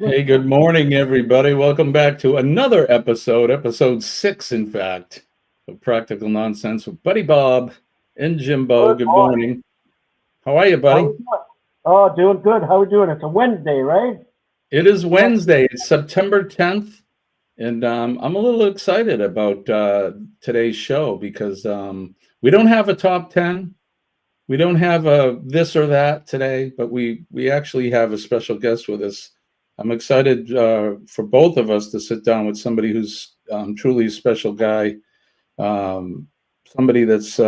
Hey, good morning, everybody. Welcome back to another episode 6, in fact, of Practical Nonsense with Buddy Bob and Jimbo. Good morning. How are you, buddy? Oh, doing good. How are we doing? It's a Wednesday, right? It is Wednesday. It's September 10th, and I'm a little excited about today's show because we don't have a top 10. We don't have a this or that today, but we actually have a special guest with us. I'm excited for both of us to sit down with somebody who's truly a special guy, somebody that's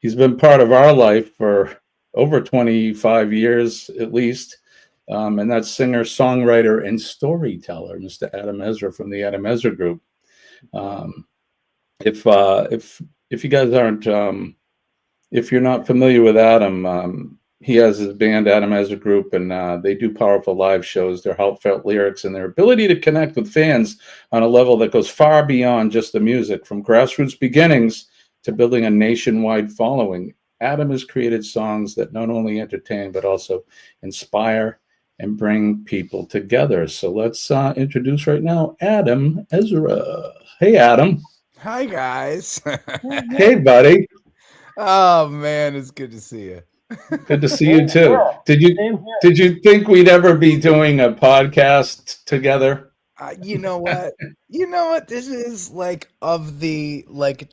he's been part of our life for over 25 years at least, and that's singer-songwriter and storyteller, Mr. Adam Ezra from the Adam Ezra Group. If you guys aren't, if you're not familiar with Adam, he has his band, Adam Ezra Group, and they do powerful live shows. Their heartfelt lyrics and their ability to connect with fans on a level that goes far beyond just the music. From grassroots beginnings to building a nationwide following, Adam has created songs that not only entertain, but also inspire and bring people together. So let's introduce right now Adam Ezra. Hey, Adam. Hi, guys. Hey, buddy. Oh, man, it's good to see you. Good to see you too. Did you think we'd ever be doing a podcast together? You know what? This is like of the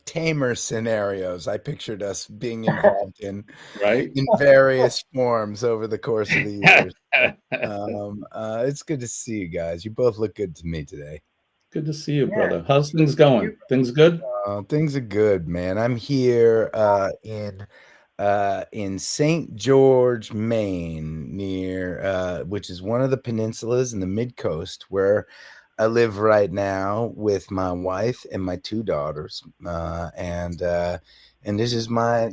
tamer scenarios I pictured us being involved in, right? In various forms over the course of the years. It's good to see you guys. You both look good to me today. Good to see you, brother. How's things going? Things good? Things are good, man. I'm here in St. George, Maine, near which is one of the peninsulas in the mid-coast where I live right now with my wife and my 2 daughters. And this is my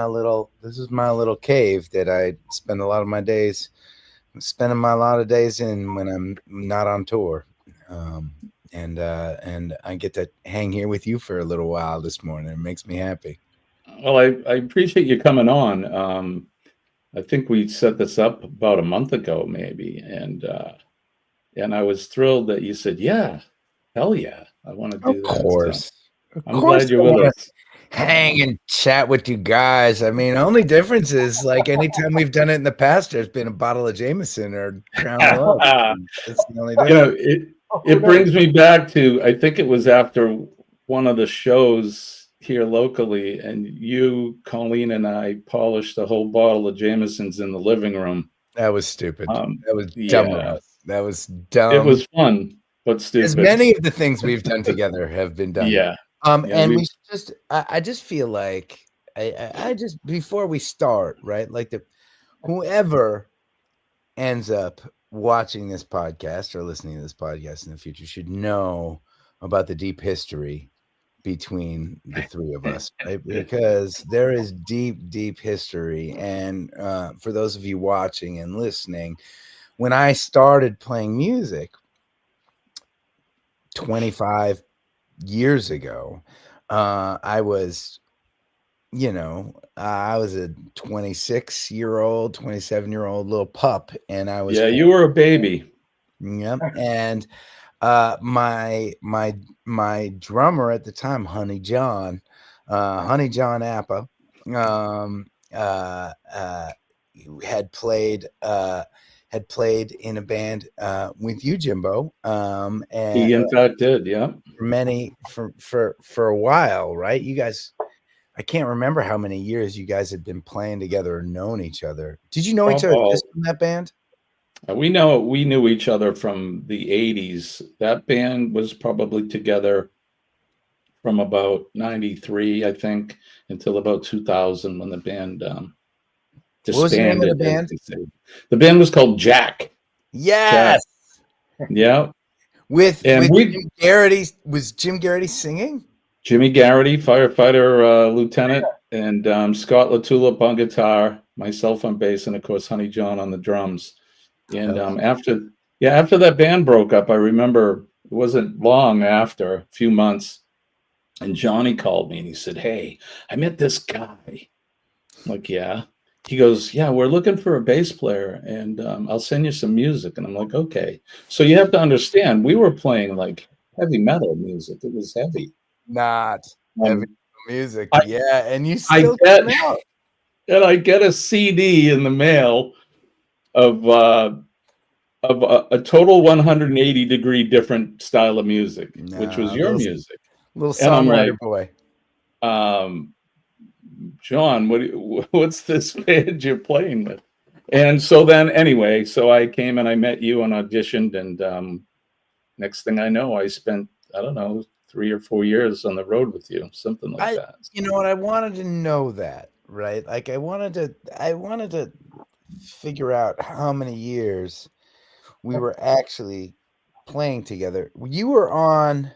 little cave that I spend a lot of my days in when I'm not on tour. And I get to hang here with you for a little while this morning. It makes me happy. Well, I appreciate you coming on. I think we set this up about a month ago, maybe, and I was thrilled that you said, "Yeah, hell yeah, I want to do that." Of course, I'm glad you're with us. Hang and chat with you guys. I mean, only difference is like anytime we've done it in the past, there's been a bottle of Jameson or Crown Royal. It's the only difference. It brings me back to, I think it was after one of the shows here locally, and you, Colleen, and I polished the whole bottle of Jameson's in the living room. That was stupid. That was dumb. Yeah. That was dumb. It was fun, but stupid. As many of the things we've done together have been done. Yeah. And I just feel like I just, before we start, right? Like whoever ends up watching this podcast or listening to this podcast in the future should know about the deep history between the three of us, right? Because there is deep history. And for those of you watching and listening, when I started playing music 25 years ago, I was, I was a 26-year-old, 27-year-old little pup, and I was you were a baby. Yep. And my drummer at the time, Honey John Appa, had played in a band with you, Jimbo. And He in fact did, yeah. For a while, right? You guys, I can't remember how many years you guys had been playing together or known each other. Did you know each other just from that band? We knew each other from the 80s. That band was probably together from about 93, I think, until about 2000 when the band disbanded. What was the name of the band? The band was called Jack. Yes. Jack. Yeah. With Jim Garrity. Was Jim Garrity singing? Jimmy Garrity, firefighter lieutenant, and Scott LaTulip on guitar, myself on bass, and of course Honey John on the drums. And after that band broke up, I remember it wasn't long after, a few months, and Johnny called me and he said, "Hey, I met this guy." I'm like, "Yeah." He goes, "Yeah, we're looking for a bass player, and I'll send you some music." And I'm like, "Okay." So you have to understand, we were playing like heavy metal music. It was heavy. Not heavy music. And you still come out. And I get a CD in the mail of a total 180-degree different style of music, which was your music. Little songwriter boy. John, what's this band you're playing with? And so then anyway, so I came and I met you and auditioned, and next thing I know, I spent, I don't know, 3 or 4 years on the road with you, something like that. You know what? I wanted to know that, right? Like I wanted to figure out how many years we were actually playing together. Were you on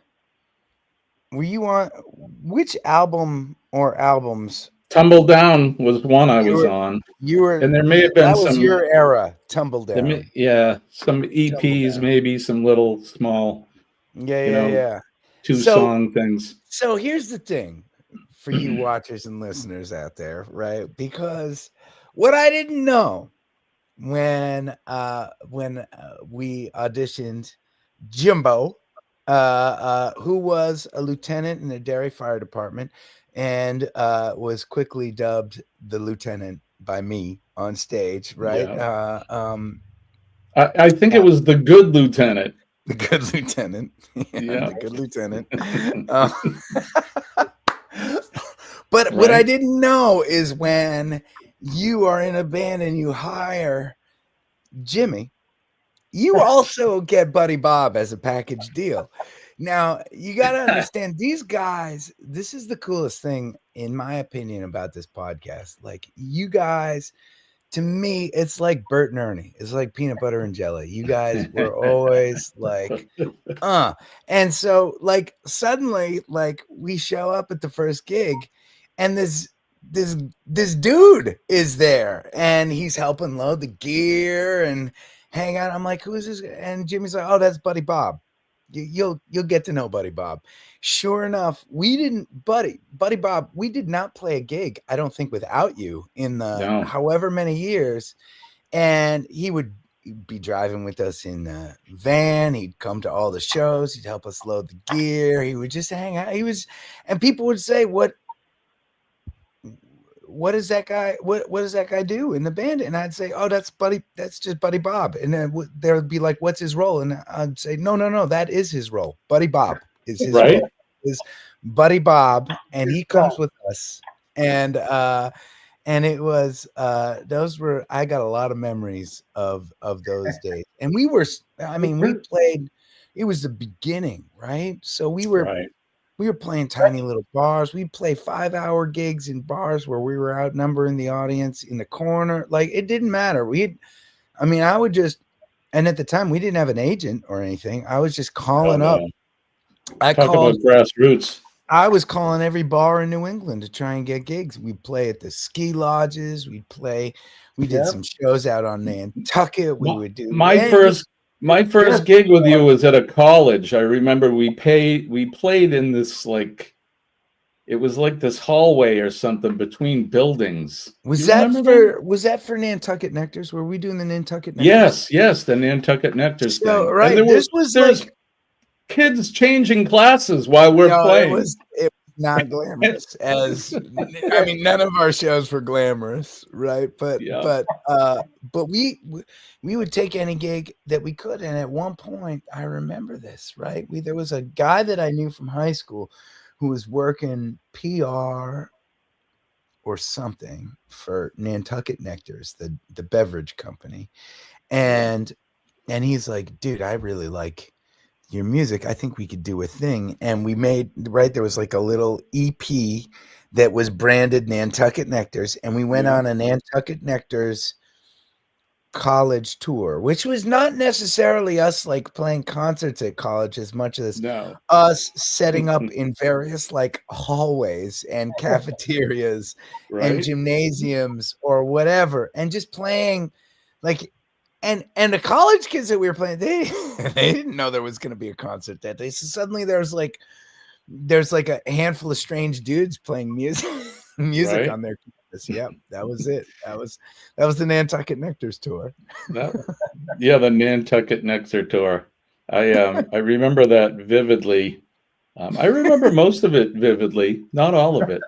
which album or albums? Tumble Down was one I was on. You were, and there may have been that was your era, Tumble Down. Some EPs, maybe some little small, two-song things. So here's the thing for you watchers and listeners out there, right? Because what I didn't know when we auditioned Jimbo, who was a lieutenant in the Derry Fire Department and was quickly dubbed the lieutenant by me on stage, right? Yeah. I think it was the good lieutenant. The good lieutenant. Yeah. The good lieutenant. But what I didn't know is when you are in a band and you hire Jimmy, you also get Buddy Bob as a package deal. Now, you got to understand, these guys, this is the coolest thing, in my opinion, about this podcast. Like, you guys, to me, it's like Bert and Ernie. It's like peanut butter and jelly. You guys were always like, And so, like, suddenly, like, we show up at the first gig, and this dude is there, and he's helping load the gear and hang out. I'm like, who is this? And Jimmy's like, oh, that's Buddy Bob. You'll get to know Buddy Bob. Sure enough, Buddy Bob, we did not play a gig, I don't think, without you in the however many years. And he would be driving with us in the van. He'd come to all the shows. He'd help us load the gear. He would just hang out. And people would say, what does that guy do in the band? And I'd say, oh, that's just Buddy Bob. And then they would be like, what's his role? And I'd say, no, that is his role. Buddy Bob is his role. Is Buddy Bob, and he comes with us. And it was I got a lot of memories of those days. And we played, it was the beginning, right? So we were playing tiny little bars. We'd play 5-hour gigs in bars where we were outnumbering the audience in the corner. Like, it didn't matter. I would just, and at the time we didn't have an agent or anything. I was just calling up. Talk about grassroots. I was calling every bar in New England to try and get gigs. We'd play at the ski lodges. We did Yep. some shows out on Nantucket. We would do My first gig with you was at a college. I remember we played in this, like, it was like this hallway or something between buildings. Was You remember that for Nantucket Nectars? Were we doing the Nantucket Nectars? Yes, the Nantucket Nectars So, thing. right, And there's like kids changing classes while we're playing. It was not glamorous. I mean, none of our shows were glamorous, right? But we would take any gig that we could. And at one point, I remember this, right? There was a guy that I knew from high school who was working PR or something for Nantucket Nectars, the beverage company, and he's like, dude, I really like your music. I think we could do a thing. And we made, right, there was like a little EP that was branded Nantucket Nectars, and we went on a Nantucket Nectars college tour, which was not necessarily us like playing concerts at college as much as us setting up in various like hallways and cafeterias and gymnasiums or whatever, and just playing like, and the college kids that we were playing, they didn't know there was going to be a concert that day. So suddenly there's like a handful of strange dudes playing music on their campus. Yep, that was it. That was the Nantucket Nectars tour. the Nantucket Nectar tour. I remember that vividly. I remember most of it vividly, not all of it.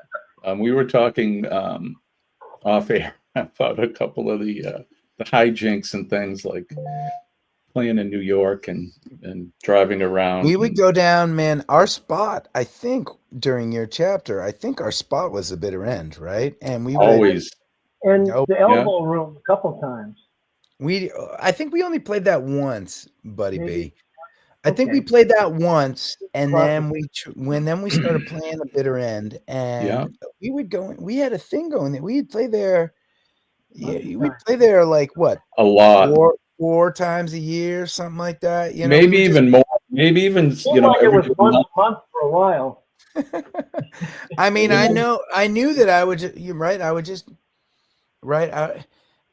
We were talking off air about a couple of the hijinks and things, like playing in New York and driving around. We would go down, man. Our spot, I think, during your chapter, I think our spot was the Bitter End, right? And we always and the Elbow Room a couple times. I think we only played that once, Buddy B. I think we played that once, and then we started playing the Bitter End, and we would go. We had a thing going that we'd play there. Yeah, we'd play there like what? A lot. Four times a year, something like that. You know, maybe even more. Maybe even it was once a month for a while. I mean, I knew that I would. You're right. I would just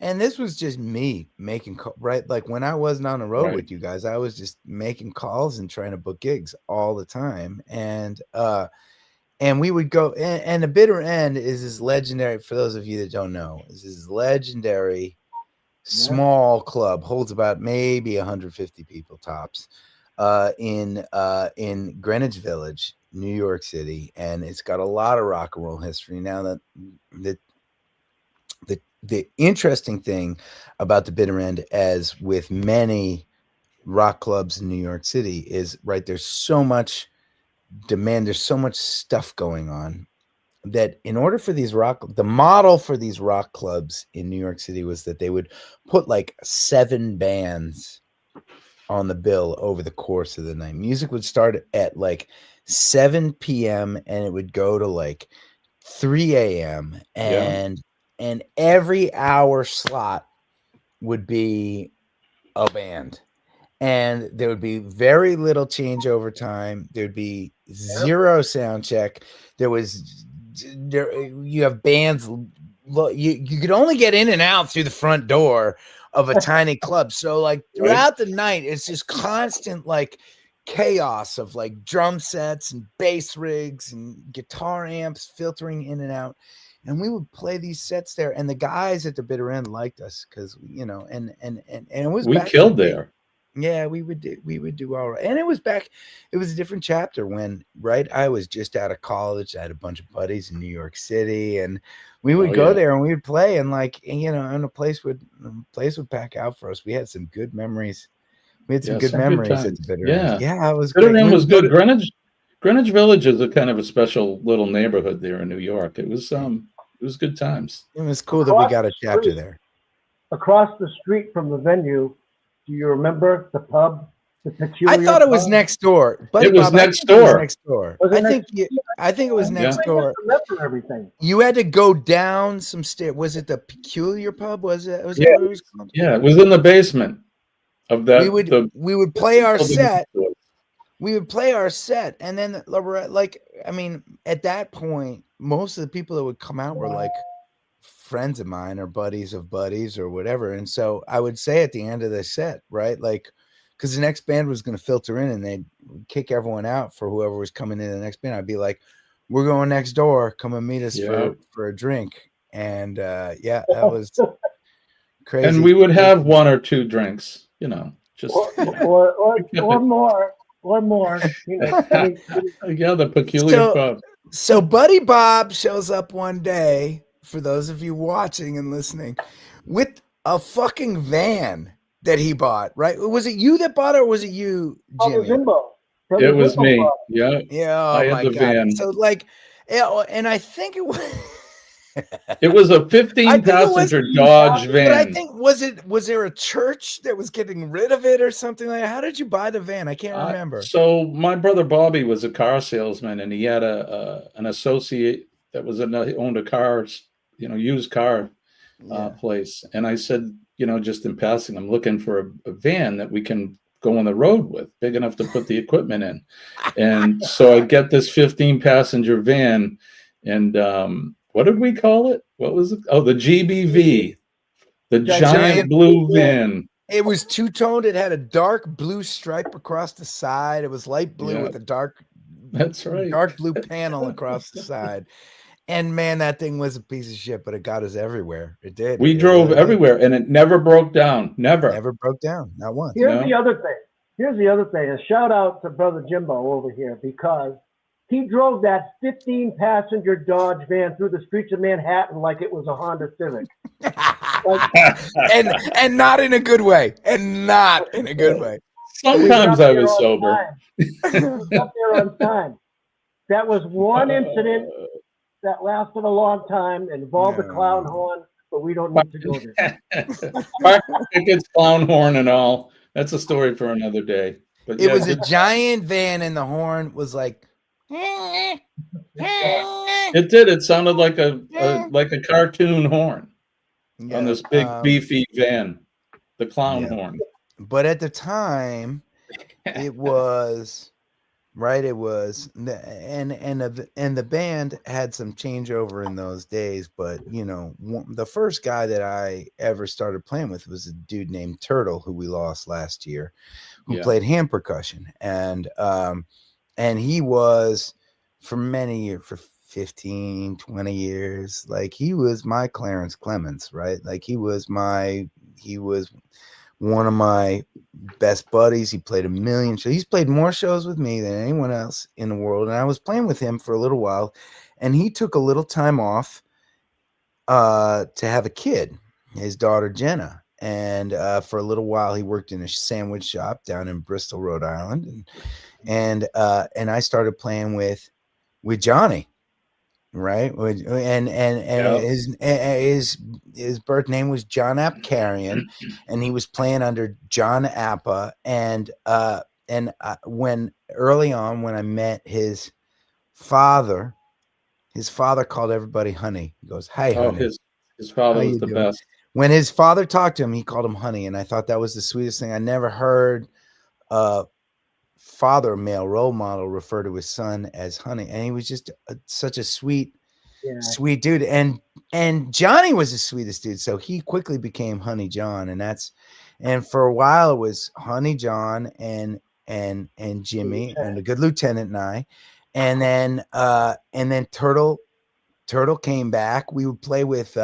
and this was just me making right. Like when I wasn't on the road with you guys, I was just making calls and trying to book gigs all the time. And we would go. And the Bitter End is this legendary. For those of you that don't know, is this legendary small club, holds about maybe 150 people tops, in Greenwich Village, New York City, and it's got a lot of rock and roll history. Now the interesting thing about the Bitter End, as with many rock clubs in New York City, is there's so much demand, there's so much stuff going on, that in order for the model for these rock clubs in New York City was that they would put like 7 bands on the bill over the course of the night. Music would start at like 7 p.m. and it would go to like 3 a.m. and every hour slot would be a band. And there would be very little changeover time. There'd be zero sound check. You have bands. You could only get in and out through the front door of a tiny club. So like throughout the night, it's just constant like chaos of like drum sets and bass rigs and guitar amps filtering in and out. And we would play these sets there, and the guys at the Bitter End liked us because and it was we killed there. Yeah, we would do all right. And it was a different chapter when, I was just out of college. I had a bunch of buddies in New York City, and we would go there and we would play, and and the place would pack out for us. We had some good memories. We had some good memories at the Bitter End. Yeah, it was great. Bitter End was good. Greenwich Village is a kind of a special little neighborhood there in New York. It was good times. It was cool that we got a chapter there. Across the street from the venue, do you remember the pub? The Peculiar I thought it was next door. But it was next door. I think it was next door. I remember everything. You had to go down some stairs. Was it the Peculiar Pub? Was it? What it was called? Yeah, it was in the basement of that. We would play our set. we would play our set, and then like, I mean, at that point, most of the people that would come out were like friends of mine or buddies of buddies or whatever. And so I would say at the end of the set, right, like, because the next band was going to filter in and they'd kick everyone out for whoever was coming in the next band. I'd be like, we're going next door, come and meet us for a drink. And yeah, that was crazy. And we would have one or two drinks, you know, just or more. You know, yeah, the peculiar pub. So Buddy Bob shows up one day, for those of you watching and listening, with a fucking van that he bought, right? Was it you that bought it, or was it you, Jimmy? Jimbo. It was me. Bob. Yeah. Yeah. Oh I had my the God. van. So like, yeah, and I think it was it was a 15-passenger Dodge van. But I think was there a church that was getting rid of it or something like that? How did you buy the van? I can't remember. So my brother Bobby was a car salesman, and he had an associate that owned a car, you know, used car place. And I said, you know, just in passing, I'm looking for a van that we can go on the road with, big enough to put the equipment in. And so I get this 15-passenger van, and what did we call it? What was it? Oh, the GBV, the giant blue van. It was two-toned. It had a dark blue stripe across the side. It was light blue with a dark blue panel across the side. And man, that thing was a piece of shit, but it got us everywhere. It did. We drove everywhere, and it never broke down. Never broke down. Not once. Here's the other thing. A shout out to Brother Jimbo over here, because he drove that 15-passenger Dodge van through the streets of Manhattan like it was a Honda Civic. and not in a good way. Sometimes I was sober. Up there on time. That was one incident that lasted a long time and involved the clown horn, but we don't need to go there. Park tickets, clown horn, and all. That's a story for another day. But it was a giant van, and the horn was like. It did. It sounded like a cartoon horn on this big beefy van, the clown horn. But at the time, it was. Right, it was, and the band had some changeover in those days. But you know, the first guy that I ever started playing with was a dude named Turtle, who we lost last year, who played hand percussion, and he was for many years, for 15, 20 years, like he was my Clarence Clements, right? Like he was one of my best buddies. He played a million shows. He's played more shows with me than anyone else in the world. And I was playing with him for a little while, and he took a little time off to have a kid, his daughter Jenna. And for a little while, he worked in a sandwich shop down in Bristol, Rhode Island. And I started playing with Johnny. Right, and his birth name was John Apkarian, and he was playing under John Appa. And when early on, when I met his father called everybody honey. He goes, "Hi, honey." His father was the best. When his father talked to him, he called him honey, and I thought that was the sweetest thing. I never heard father, male role model, refer to his son as honey, and he was just such a sweet dude. And Johnny was the sweetest dude, so he quickly became Honey John, and for a while it was Honey John and Jimmy and the Good Lieutenant and then Turtle came back. We would play with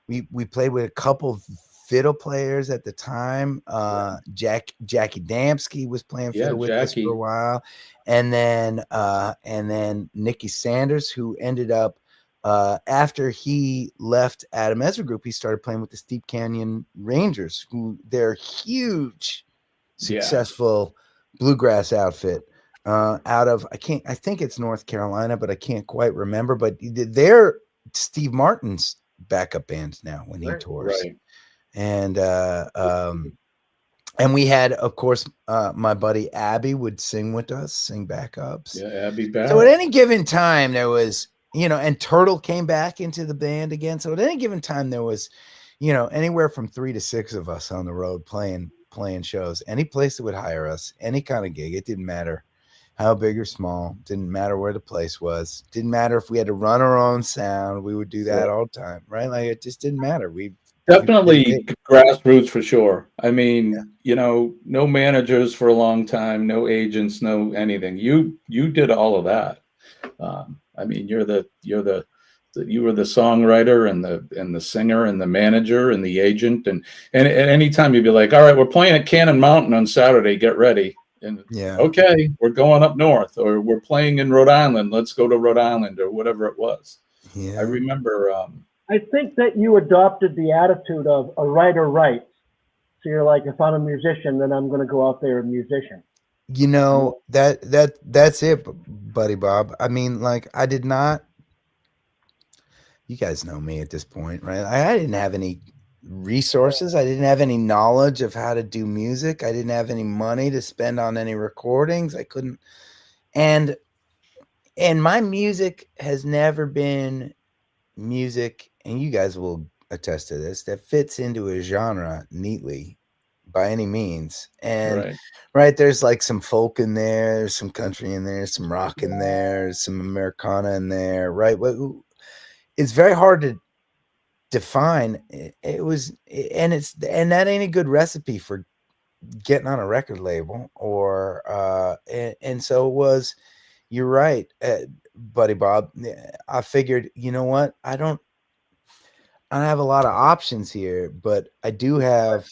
we played with a couple fiddle players at the time. Jackie Damsky was playing fiddle with us for a while, and then Nicky Sanders, who ended up after he left Adam Ezra Group, he started playing with the Steep Canyon Rangers, who they're huge, successful bluegrass outfit out of I think it's North Carolina, but I can't quite remember. But they're Steve Martin's backup bands now when he tours. Right. And we had, of course, my buddy Abby would sing with us, sing backups. Yeah, Abby back. So at any given time there was, and Turtle came back into the band again. So at any given time there was, anywhere from 3 to 6 of us on the road playing shows. Any place that would hire us, any kind of gig, it didn't matter. how big or small. Didn't matter where the place was. Didn't matter if we had to run our own sound. We would do that all the time, right? Like it just didn't matter. We did it Definitely big. grassroots for sure. I mean, no managers for a long time, no agents, no anything. You did all of that. I mean, you were the songwriter and the singer and the manager and the agent and at any time you'd be like, all right, we're playing at Cannon Mountain on Saturday, get ready. And Yeah. okay, we're going up north, or we're playing in Rhode Island. Let's go to Rhode Island or whatever it was. Yeah. I remember. I think that you adopted the attitude of a writer writes. So you're like, if I'm a musician, then I'm going to go out there a musician. You know, that's it, Buddy Bob. I mean, like I did not. You guys know me at this point, right? I didn't have any resources. I didn't have any knowledge of how to do music. I didn't have any money to spend on any recordings. I couldn't, and my music has never been music, and you guys will attest to this, that fits into a genre neatly by any means. And right, there's like some folk in there, there's some country in there, some rock in there, some Americana in there, right? It's very hard to define. And that ain't a good recipe for getting on a record label or and so it was. You're right, Buddy Bob. I figured, you know what, I don't have a lot of options here, but I do have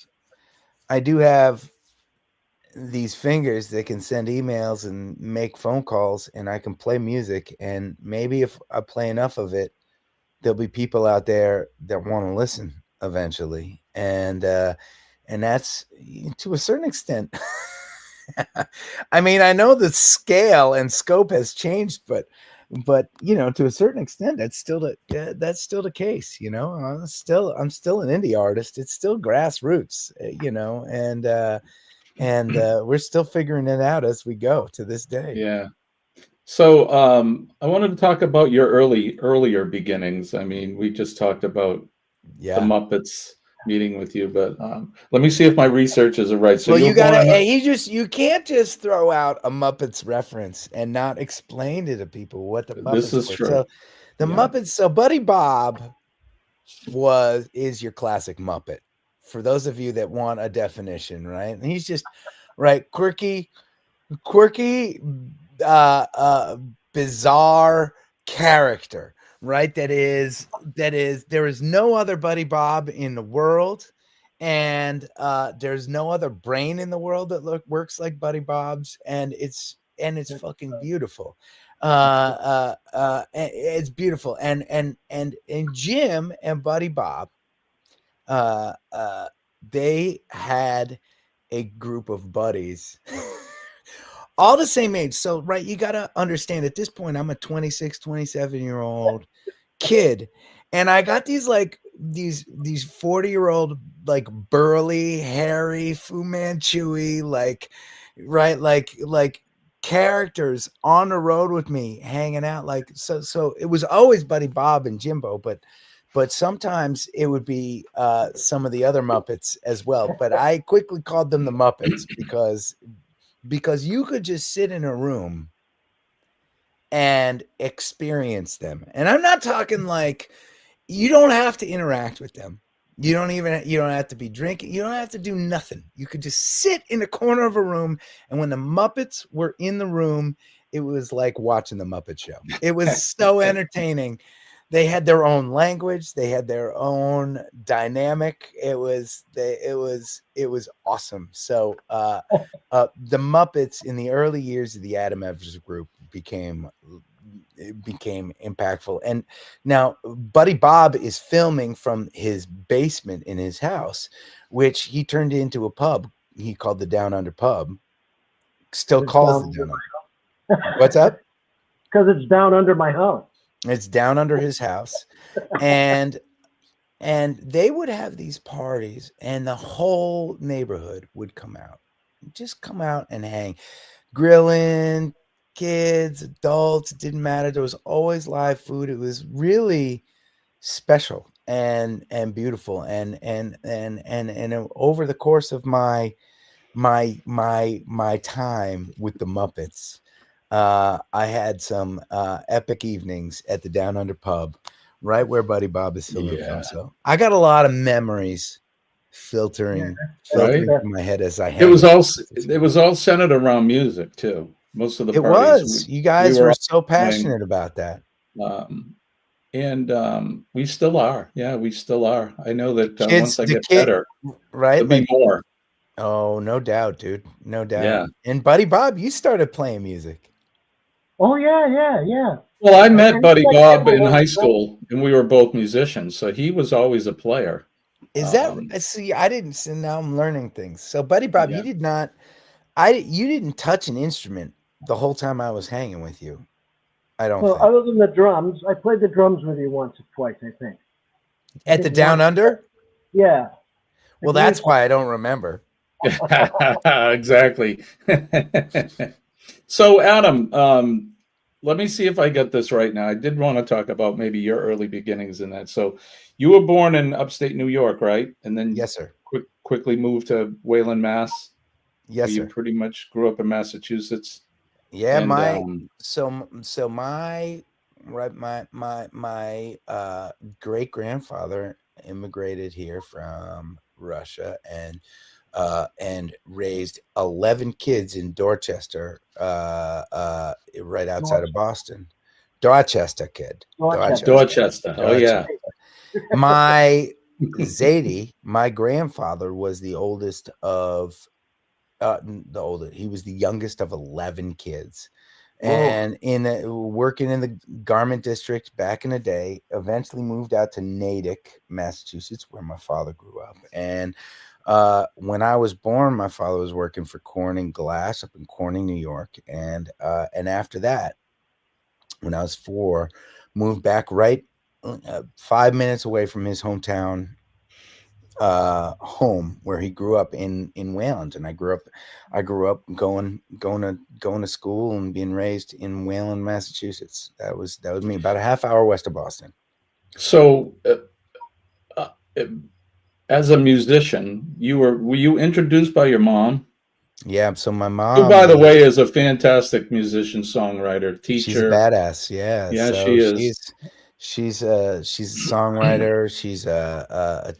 these fingers that can send emails and make phone calls, and I can play music, and maybe if I play enough of it, there'll be people out there that want to listen eventually. And that's, to a certain extent. I mean, I know the scale and scope has changed, but to a certain extent, that's still the case. I'm still an indie artist. It's still grassroots, and we're still figuring it out as we go to this day. Yeah. So I wanted to talk about your earlier beginnings. I mean, we just talked about the Muppets meeting with you, but let me see if my research is right. So you can't just throw out a Muppets reference and not explain to the people what the Muppets This is were. true. So the Muppets. So Buddy Bob is your classic Muppet. For those of you that want a definition, right? And he's just quirky, bizarre character, right? That is there is no other Buddy Bob in the world, and there's no other brain in the world that works like Buddy Bob's, and it's fucking beautiful. It's beautiful, and Jim and Buddy Bob, they had a group of buddies all the same age. So, right, you got to understand, at this point, I'm a 26, 27-year-old kid, and I got these 40-year-old, burly, hairy, Fu Manchu-y, like characters on the road with me, hanging out. So it was always Buddy Bob and Jimbo, but sometimes it would be some of the other Muppets as well. But I quickly called them the Muppets because you could just sit in a room and experience them. And I'm not talking you don't have to interact with them. You don't have to be drinking. You don't have to do nothing. You could just sit in a corner of a room. And when the Muppets were in the room, it was like watching the Muppet Show. It was so entertaining. They had their own language. They had their own dynamic. It was awesome. So the Muppets in the early years of the Adam Ezra Group became impactful. And now Buddy Bob is filming from his basement in his house, which he turned into a pub. He called the Down Under Pub. Still calls the Down Under. What's up? Because it's down under my house. It's down under his house, and they would have these parties, and the whole neighborhood would come out and hang, grilling, kids, adults, it didn't matter. There was always live food. It was really special and beautiful, and over the course of my time with the Muppets, I had some epic evenings at the Down Under pub, right where Buddy Bob is filming from. So I got a lot of memories filtering Right. through my head as I It hang was out. all centered around music too. Most of the It parties was. You we guys were were all so playing, passionate about that. and we still are. Yeah, we still are. I know that Kids, once I the get kid, better, right? there'll be Like, more. oh, no doubt, dude. No doubt. Yeah. And Buddy Bob, you started playing music. Oh yeah. Well, I And met he Buddy said Bob Jimbo in was high his brother. school, and we were both musicians. So he was always a player. Is that Um, see? I didn't. So now I'm learning things. So, Buddy Bob, yeah. you did not. You didn't touch an instrument the whole time I was hanging with you. I don't Well, think. other than the drums, I played the drums with you once or twice, I think. At the Down once. Under? Yeah. Well, that's why I don't remember. Exactly. So, Adam, let me see if I get this right now. I did want to talk about maybe your early beginnings in that. So, you were born in upstate New York, right? And then Yes, sir. quickly moved to Wayland, Mass. Yes, You sir. pretty much grew up in Massachusetts. Yeah, And my great grandfather immigrated here from Russia and raised 11 kids in Dorchester, right outside of Boston. Dorchester kid. Dorchester. Oh, yeah. My Zadie, my grandfather, was the oldest of he was the youngest of 11 kids. And working in the garment district back in the day, eventually moved out to Natick, Massachusetts, where my father grew up. And when I was born, my father was working for Corning Glass up in Corning, New York. And after that, when I was 4, moved back right 5 minutes away from his hometown home where he grew up in Wayland. And I grew up going to school and being raised in Wayland, Massachusetts. That was me, about a half hour west of Boston. So, as a musician, were you introduced by your mom? Yeah. So my Who, mom, by the way, is a fantastic musician, songwriter, she's a teacher. bad-ass. Yeah. Yeah, So she is. she's a songwriter. She's a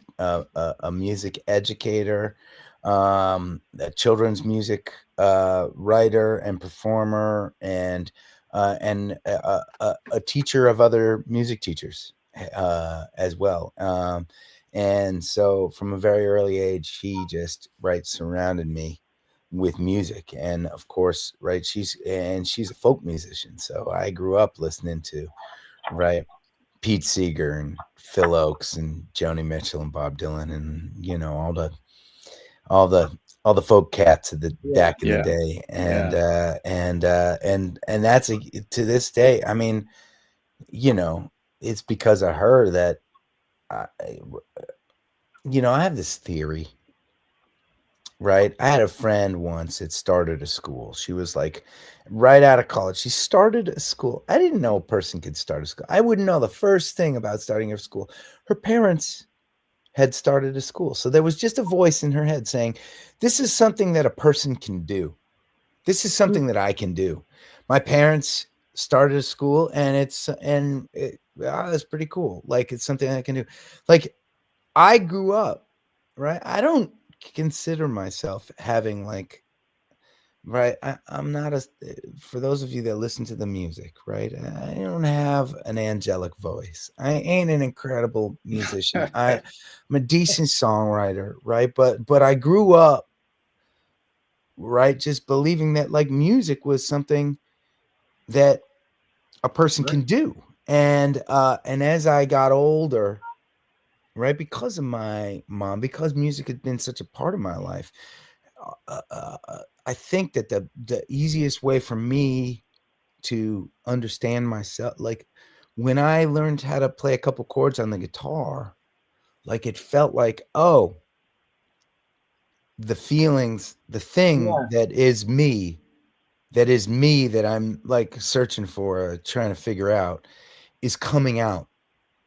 music educator, a children's music writer and performer, and a teacher of other music teachers as well. And so from a very early age, she just surrounded me with music. And of course, she's a folk musician. So I grew up listening to Pete Seeger and Phil Oakes and Joni Mitchell and Bob Dylan and all the folk cats of the back in the day. And that's to this day. I mean, it's because of her that I have this theory. Right. I had a friend once that started a school. She was like right out of college. She started a school. I didn't know a person could start a school. I wouldn't know the first thing about starting a school. Her parents had started a school. So there was just a voice in her head saying, this is something that a person can do. This is something that I can do. My parents started a school and it's pretty cool. Like, it's something I can do. Like, I grew up, right? I don't consider myself having I'm not for those of you that listen to the music, right? I don't have an angelic voice. I ain't an incredible musician. I'm a decent songwriter, right? But I grew up just believing that music was something that a person can do. And as I got older, right, because of my mom, because music had been such a part of my life, I think that the easiest way for me to understand myself, when I learned how to play a couple chords on the guitar, it felt like, oh, the feelings, the thing that is me that I'm searching for, trying to figure out, is coming out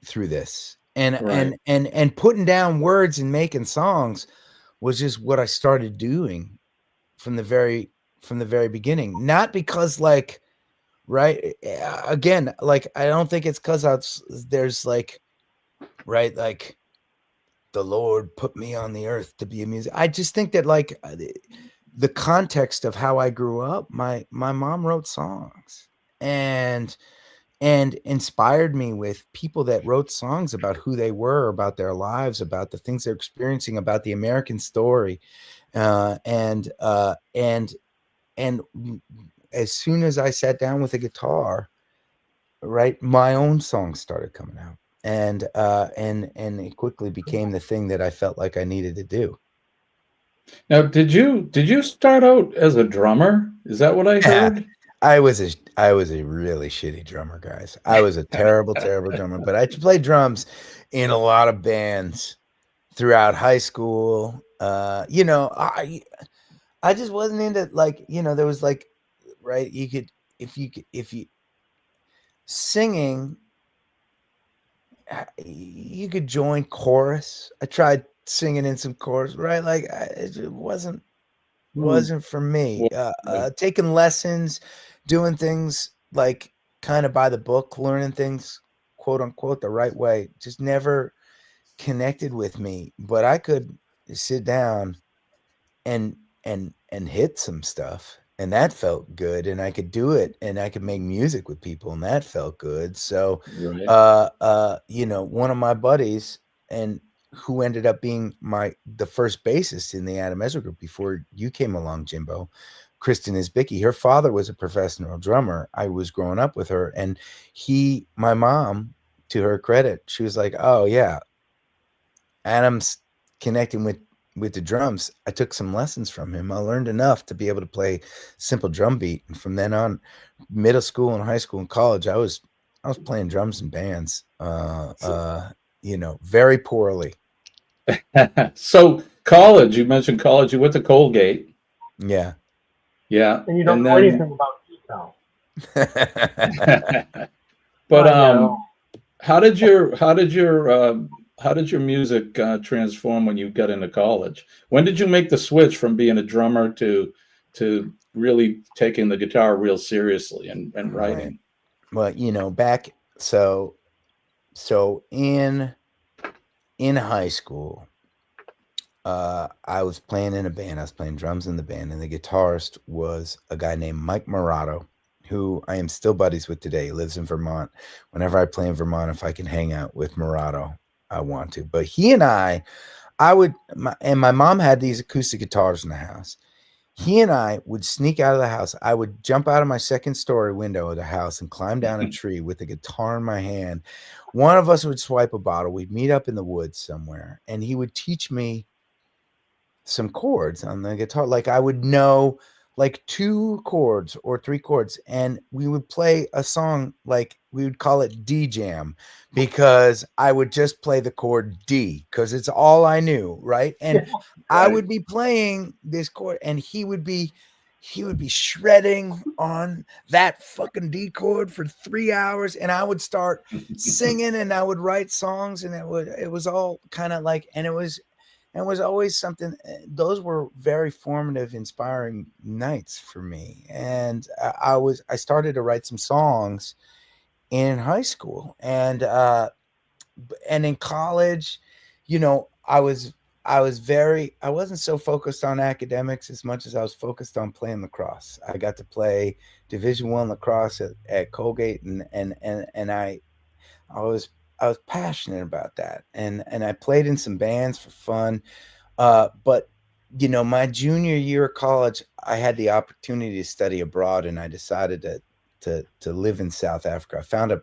through this. And putting down words and making songs was just what I started doing from the very beginning. Not because right? Again, like I don't think it's because there's like, right, like the Lord put me on the earth to be a music. I just think that like the context of how I grew up, my mom wrote songs and inspired me with people that wrote songs about who they were, about their lives, about the things they're experiencing, about the American story. And as soon as I sat down with a guitar, right, my own songs started coming out. And it quickly became the thing that I felt like I needed to do. Now, did you start out as a drummer? Is that what I heard? I was a really shitty drummer, guys. I was a terrible drummer, but I played drums in a lot of bands throughout high school. You know, I just wasn't into like, you know, there was like, right, you could if you singing, you could join chorus. I tried singing in some chorus, right? Like it wasn't for me. Taking lessons, doing things like kind of by the book, learning things, quote unquote, the right way, just never connected with me. But I could sit down and hit some stuff, and that felt good, and I could do it, and I could make music with people, and that felt good. So Right. you know, one of my buddies, and who ended up being the first bassist in the Adam Ezra Group before you came along, Jimbo, Kristen Isbicki, her father was a professional drummer. I was growing up with her, and my mom, to her credit, she was like, oh yeah, Adam's connecting with the drums. I took some lessons from him. I learned enough to be able to play simple drum beat. And from then on, middle school and high school and college, I was playing drums in bands, you know, very poorly. So college, you mentioned college. You went to Colgate. Yeah. Yeah. And you don't know anything about detail. But how did your music transform when you got into college? When did you make the switch from being a drummer to really taking the guitar real seriously and writing? Right. Well, you know, back so in high school, I was playing in a band. I was playing drums in the band, and the guitarist was a guy named Mike Morato, who I am still buddies with today. He lives in Vermont. Whenever I play in Vermont, if I can hang out with Morato, I want to. But he and I would, and my mom had these acoustic guitars in the house. He and I would sneak out of the house. I would jump out of my second story window of the house and climb down a tree with a guitar in my hand. One of us would swipe a bottle. We'd meet up in the woods somewhere, and he would teach me some chords on the guitar. Like I would know like 2 chords or 3 chords, and we would play a song, like we would call it D jam, because I would just play the chord D because it's all I knew, right? And I would be playing this chord, and he would be shredding on that fucking D chord for 3 hours, and I would start singing, and I would write songs, and it was all kind of like, and it was always something. Those were very formative, inspiring nights for me. And I started to write some songs in high school, and in college, you know, I wasn't so focused on academics as much as I was focused on playing lacrosse. I got to play Division I lacrosse at Colgate, and I was passionate about that, and I played in some bands for fun. But you know, my junior year of college, I had the opportunity to study abroad, and I decided to live in South Africa. I found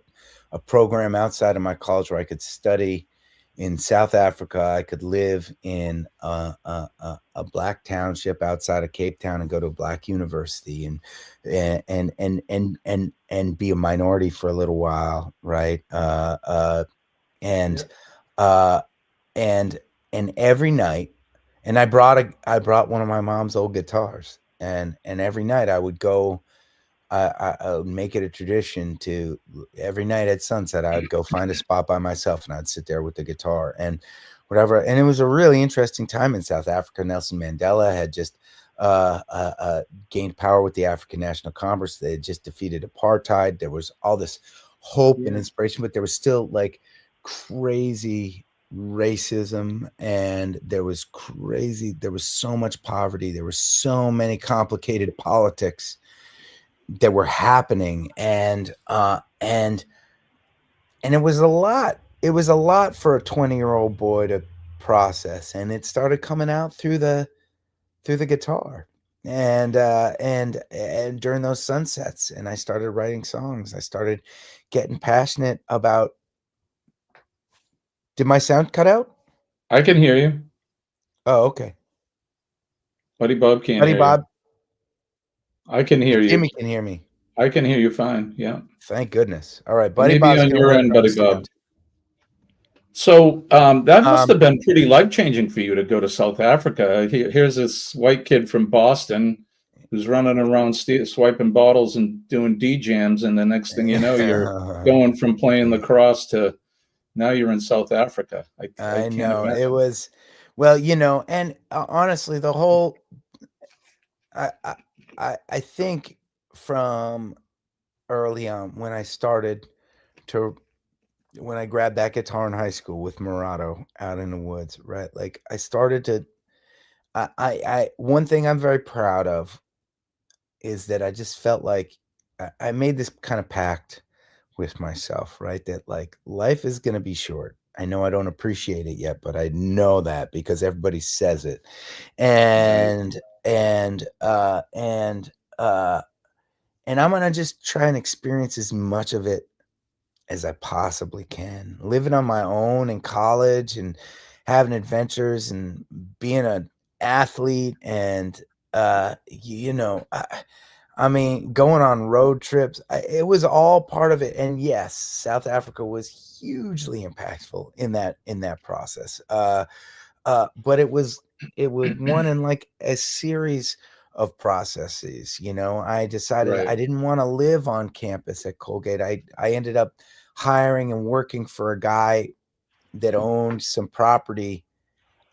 a program outside of my college where I could study in South Africa. I could live in a black township outside of Cape Town and go to a black university, and be a minority for a little while, right? And every night, and I brought one of my mom's old guitars, and every night I would go. I would make it a tradition to every night at sunset, I would go find a spot by myself, and I'd sit there with the guitar and whatever. And it was a really interesting time in South Africa. Nelson Mandela had just gained power with the African National Congress. They had just defeated apartheid. There was all this hope and inspiration, but there was still like crazy racism, and there was so much poverty. There were so many complicated politics that were happening, and it was a lot. It was a lot for a 20-year-old boy to process, and it started coming out through the guitar, and during those sunsets, and I started writing songs. I started getting passionate about. Did my sound cut out? I can hear you. Oh, okay. Buddy Bob can't Buddy hear Bob, you. I can hear you. Jimmy can hear me. I can hear you fine. Yeah. Thank goodness. All right, Buddy Maybe Bob's on gonna your work end, on Buddy his Bob. sound. So that must have been pretty life-changing for you to go to South Africa. Here's this white kid from Boston who's running around swiping bottles and doing D-jams, and the next thing you know, you're going from playing lacrosse to now you're in South Africa. I can't know imagine. it was, well, you know, and honestly, the whole, I think from early on when I grabbed that guitar in high school with Murado out in the woods, right? Like I started to, one thing I'm very proud of is that I just felt like I made this kind of pact with myself, right? That like life is going to be short. I know I don't appreciate it yet, but I know that because everybody says it. And I'm going to just try and experience as much of it as I possibly can. Living on my own in college and having adventures and being an athlete and you know, I mean, going on road trips, it was all part of it. And yes, South Africa was hugely impactful in that process. But it was one in like a series of processes. You know, I decided I didn't want to live on campus at Colgate. I ended up hiring and working for a guy that owned some property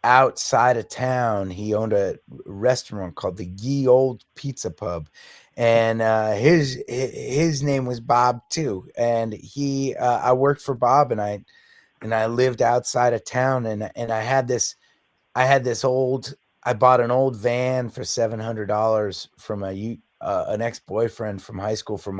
outside of town. He owned a restaurant called the Ye Old Pizza Pub, and his name was Bob too. And I worked for Bob, and I lived outside of town, and I bought an old van for $700 from an ex-boyfriend from high school from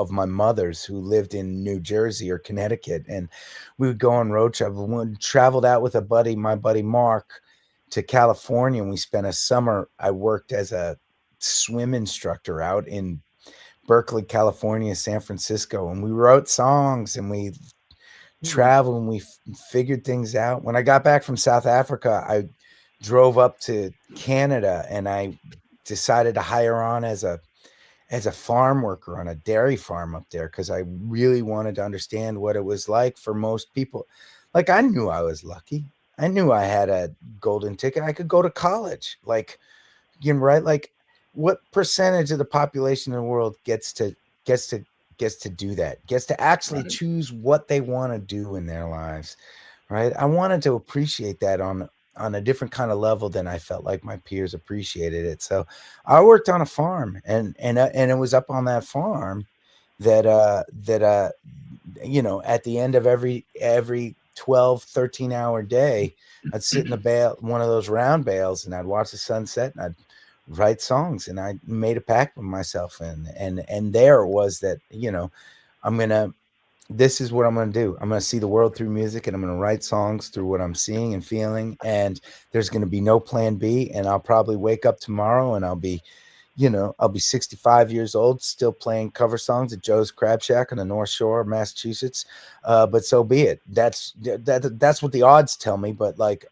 my mother's, who lived in New Jersey or Connecticut, and we would go on road travel. We traveled out with my buddy Mark, to California, and we spent a summer. I worked as a swim instructor out in Berkeley, California, San Francisco, and we wrote songs and we traveled and we figured things out. When I got back from South Africa, I drove up to Canada, and I decided to hire on as a farm worker on a dairy farm up there, because I really wanted to understand what it was like for most people. Like, I knew I was lucky. I knew I had a golden ticket. I could go to college. Like, you know, right? Like, what percentage of the population in the world gets to do that? Gets to actually choose what they want to do in their lives, right? I wanted to appreciate that on a different kind of level than I felt like my peers appreciated it. So I worked on a farm, and it was up on that farm that you know, at the end of every 12, 13-hour day, I'd sit in one of those round bales, and I'd watch the sunset, and I'd write songs, and I made a pact with myself. And there it was that, you know, this is what I'm going to do. I'm going to see the world through music, and I'm going to write songs through what I'm seeing and feeling. And there's going to be no plan B. And I'll probably wake up tomorrow and I'll be 65 years old, still playing cover songs at Joe's Crab Shack on the North Shore of Massachusetts. But so be it. That's what the odds tell me. But like,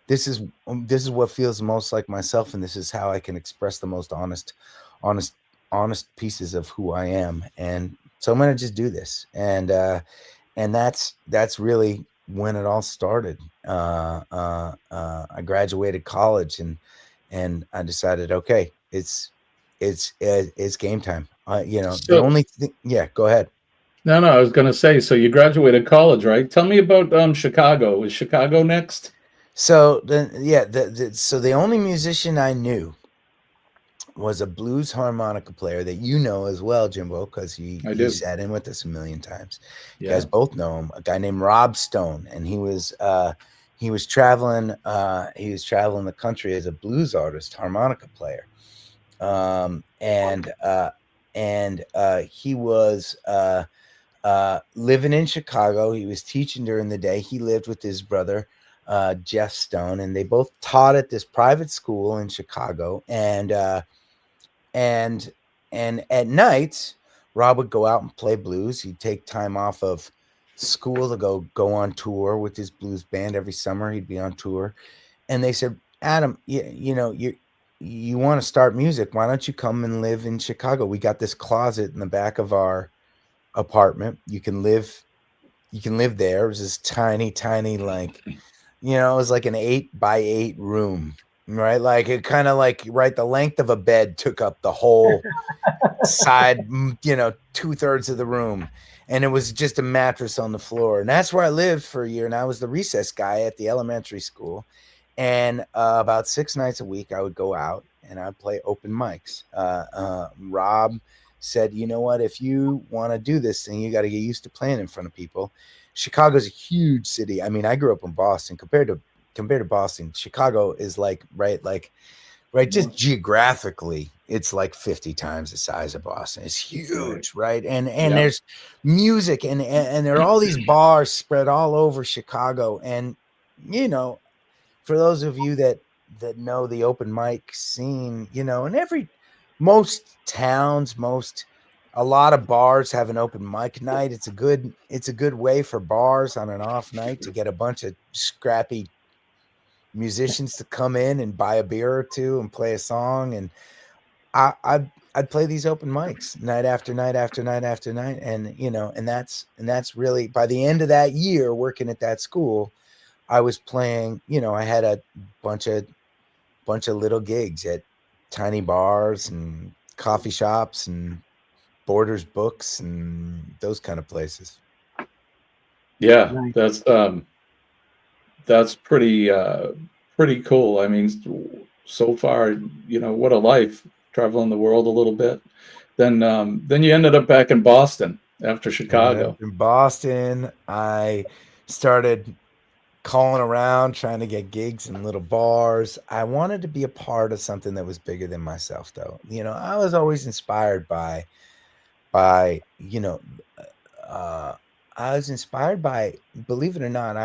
this is what feels most like myself. And this is how I can express the most honest pieces of who I am. And so I'm going to just do this. And that's really when it all started. I graduated college, and I decided, okay, it's game time. You know, the only thing, go ahead. No, I was going to say, so you graduated college, right? Tell me about Chicago. Is Chicago next? So so the only musician I knew was a blues harmonica player that you know as well, Jimbo, because I he do. sat in with us a million times. You Yeah. guys both know him, a guy named Rob Stone, and he was traveling the country as a blues artist, harmonica player. He was living in Chicago. He was teaching during the day. He lived with his brother, Jeff Stone, and they both taught at this private school in Chicago. And at night, Rob would go out and play blues. He'd take time off of school to go on tour with his blues band every summer. He'd be on tour, and they said, Adam, you want to start music? Why don't you come and live in Chicago? We got this closet in the back of our apartment. You can live there. It was this tiny, like, it was like an 8x8 room, right? Like it kind of like the length of a bed took up the whole side, 2/3 of the room. And it was just a mattress on the floor. And that's where I lived for a year. And I was the recess guy at the elementary school. And about 6 nights a week, I would go out and I'd play open mics. Rob said, you know what, if you want to do this thing, you got to get used to playing in front of people. Chicago's a huge city. I mean, I grew up in Boston. Compared to Boston, Chicago is like just geographically, it's like 50 times the size of Boston. It's huge, right? And there's music and there are all these bars spread all over Chicago. And for those of you that know the open mic scene, in most towns, a lot of bars have an open mic night. It's a good way for bars on an off night to get a bunch of scrappy musicians to come in and buy a beer or two and play a song. And I'd play these open mics night after night after night after night. And, and that's really, by the end of that year working at that school, I was playing, I had a bunch of little gigs at tiny bars and coffee shops and Borders Books and those kind of places. Yeah, Nice. that's pretty cool. I mean, so far, what a life, traveling the world a little bit. Then you ended up back in Boston after Chicago. In Boston, I started calling around trying to get gigs in little bars. I wanted to be a part of something that was bigger than myself, though. I was always inspired by I was inspired by, believe it or not,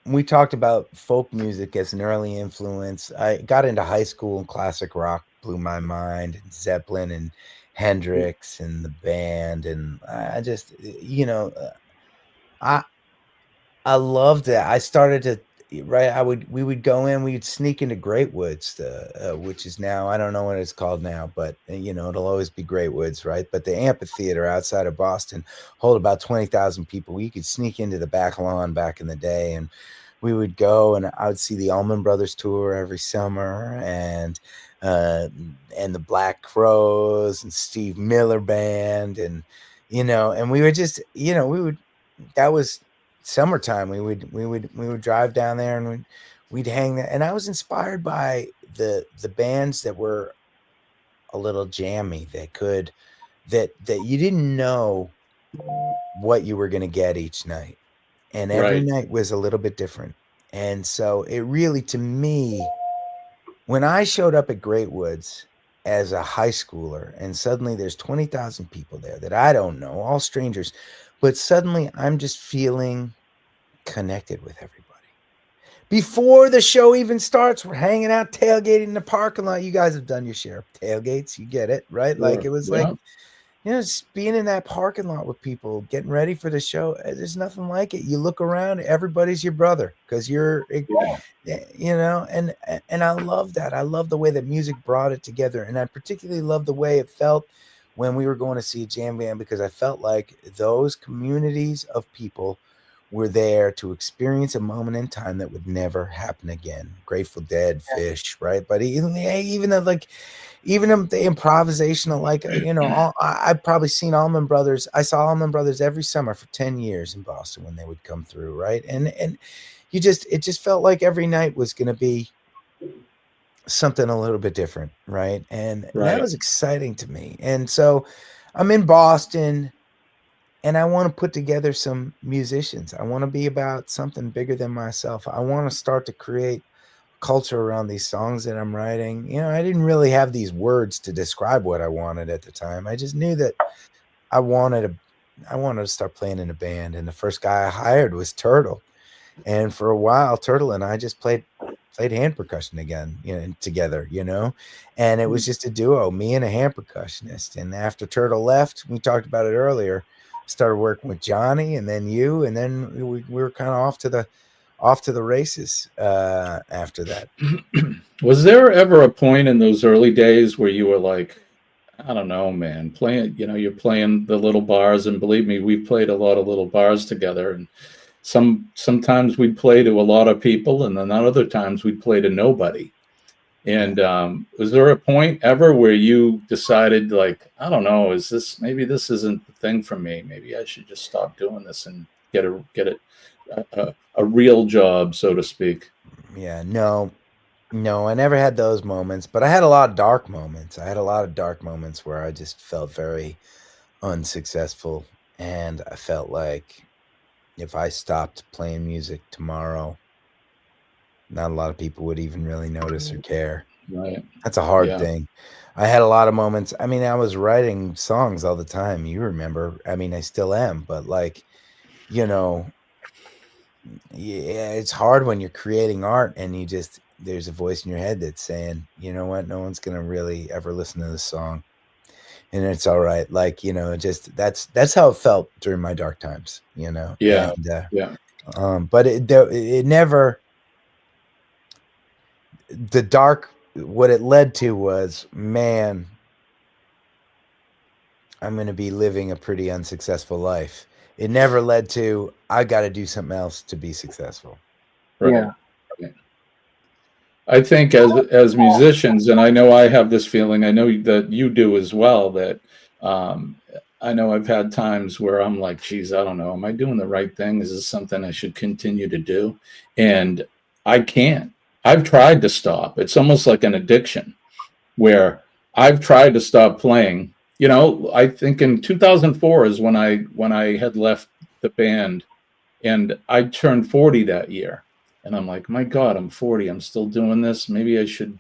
we talked about folk music as an early influence. I got into high school and classic rock blew my mind, and Zeppelin and Hendrix and the band. And I just, I loved it. I started to, we would go in, we'd sneak into Great Woods, which is now, I don't know what it's called now, but it'll always be Great Woods, right? But the amphitheater outside of Boston hold about 20,000 people. We could sneak into the back lawn back in the day, and we would go, and I would see the Allman Brothers tour every summer, and the Black Crowes and Steve Miller Band, and and we would just, that was summertime. We would drive down there and we'd hang there. And I was inspired by the bands that were a little jammy, that you didn't know what you were going to get each night. And every night was a little bit different. And so it really, to me, when I showed up at Great Woods as a high schooler and suddenly there's 20,000 people there that I don't know, all strangers, but suddenly I'm just feeling connected with everybody. Before the show even starts, we're hanging out, tailgating in the parking lot. You guys have done your share of tailgates. You get it, right? Sure. Like it was like, just being in that parking lot with people, getting ready for the show. There's nothing like it. You look around, everybody's your brother because you're, and I love that. I love the way that music brought it together. And I particularly love the way it felt when we were going to see a jam band, because I felt like those communities of people were there to experience a moment in time that would never happen again. Grateful Dead, Fish, right? But even the improvisational, like, I've probably seen Allman Brothers. I saw Allman Brothers every summer for 10 years in Boston when they would come through, right? And it just felt like every night was going to be something a little bit different, right? And that was exciting to me. And so I'm in Boston, and I want to put together some musicians. I want to be about something bigger than myself. I want to start to create culture around these songs that I'm writing. I didn't really have these words to describe what I wanted at the time. I just knew that I wanted to start playing in a band. And the first guy I hired was Turtle. And for a while, Turtle and I just played hand percussion together, and it was just a duo, me and a hand percussionist. And after Turtle left, we talked about it earlier, started working with Johnny, and then you, and then we were kind of off to the races after that. Was there ever a point in those early days where you were like, I don't know, man, playing, you're playing the little bars, and believe me, we've played a lot of little bars together, and sometimes we'd play to a lot of people, and then other times we'd play to nobody. And was there a point ever where you decided, like, I don't know, maybe this isn't the thing for me? Maybe I should just stop doing this and get a real job, so to speak? Yeah, no, I never had those moments, but I had a lot of dark moments. I had a lot of dark moments where I just felt very unsuccessful, and I felt like if I stopped playing music tomorrow, not a lot of people would even really notice or care. Right. That's a hard thing. I had a lot of moments. I mean, I was writing songs all the time. You remember? I mean, I still am, but like, yeah, it's hard when you're creating art and there's a voice in your head that's saying, you know what, no one's going to really ever listen to this song. And it's all right. Like, that's how it felt during my dark times, Yeah. And, but it never, what it led to was, man, I'm going to be living a pretty unsuccessful life. It never led to, I got to do something else to be successful. Right. Yeah. I think as musicians, and I know I have this feeling, I know that you do as well, that I know I've had times where I'm like, geez, I don't know, am I doing the right thing? Is this something I should continue to do? And I can't. I've tried to stop. It's almost like an addiction where I've tried to stop playing. I think in 2004 is when I had left the band, and I turned 40 that year. And I'm like, my God, I'm 40. I'm still doing this. Maybe I should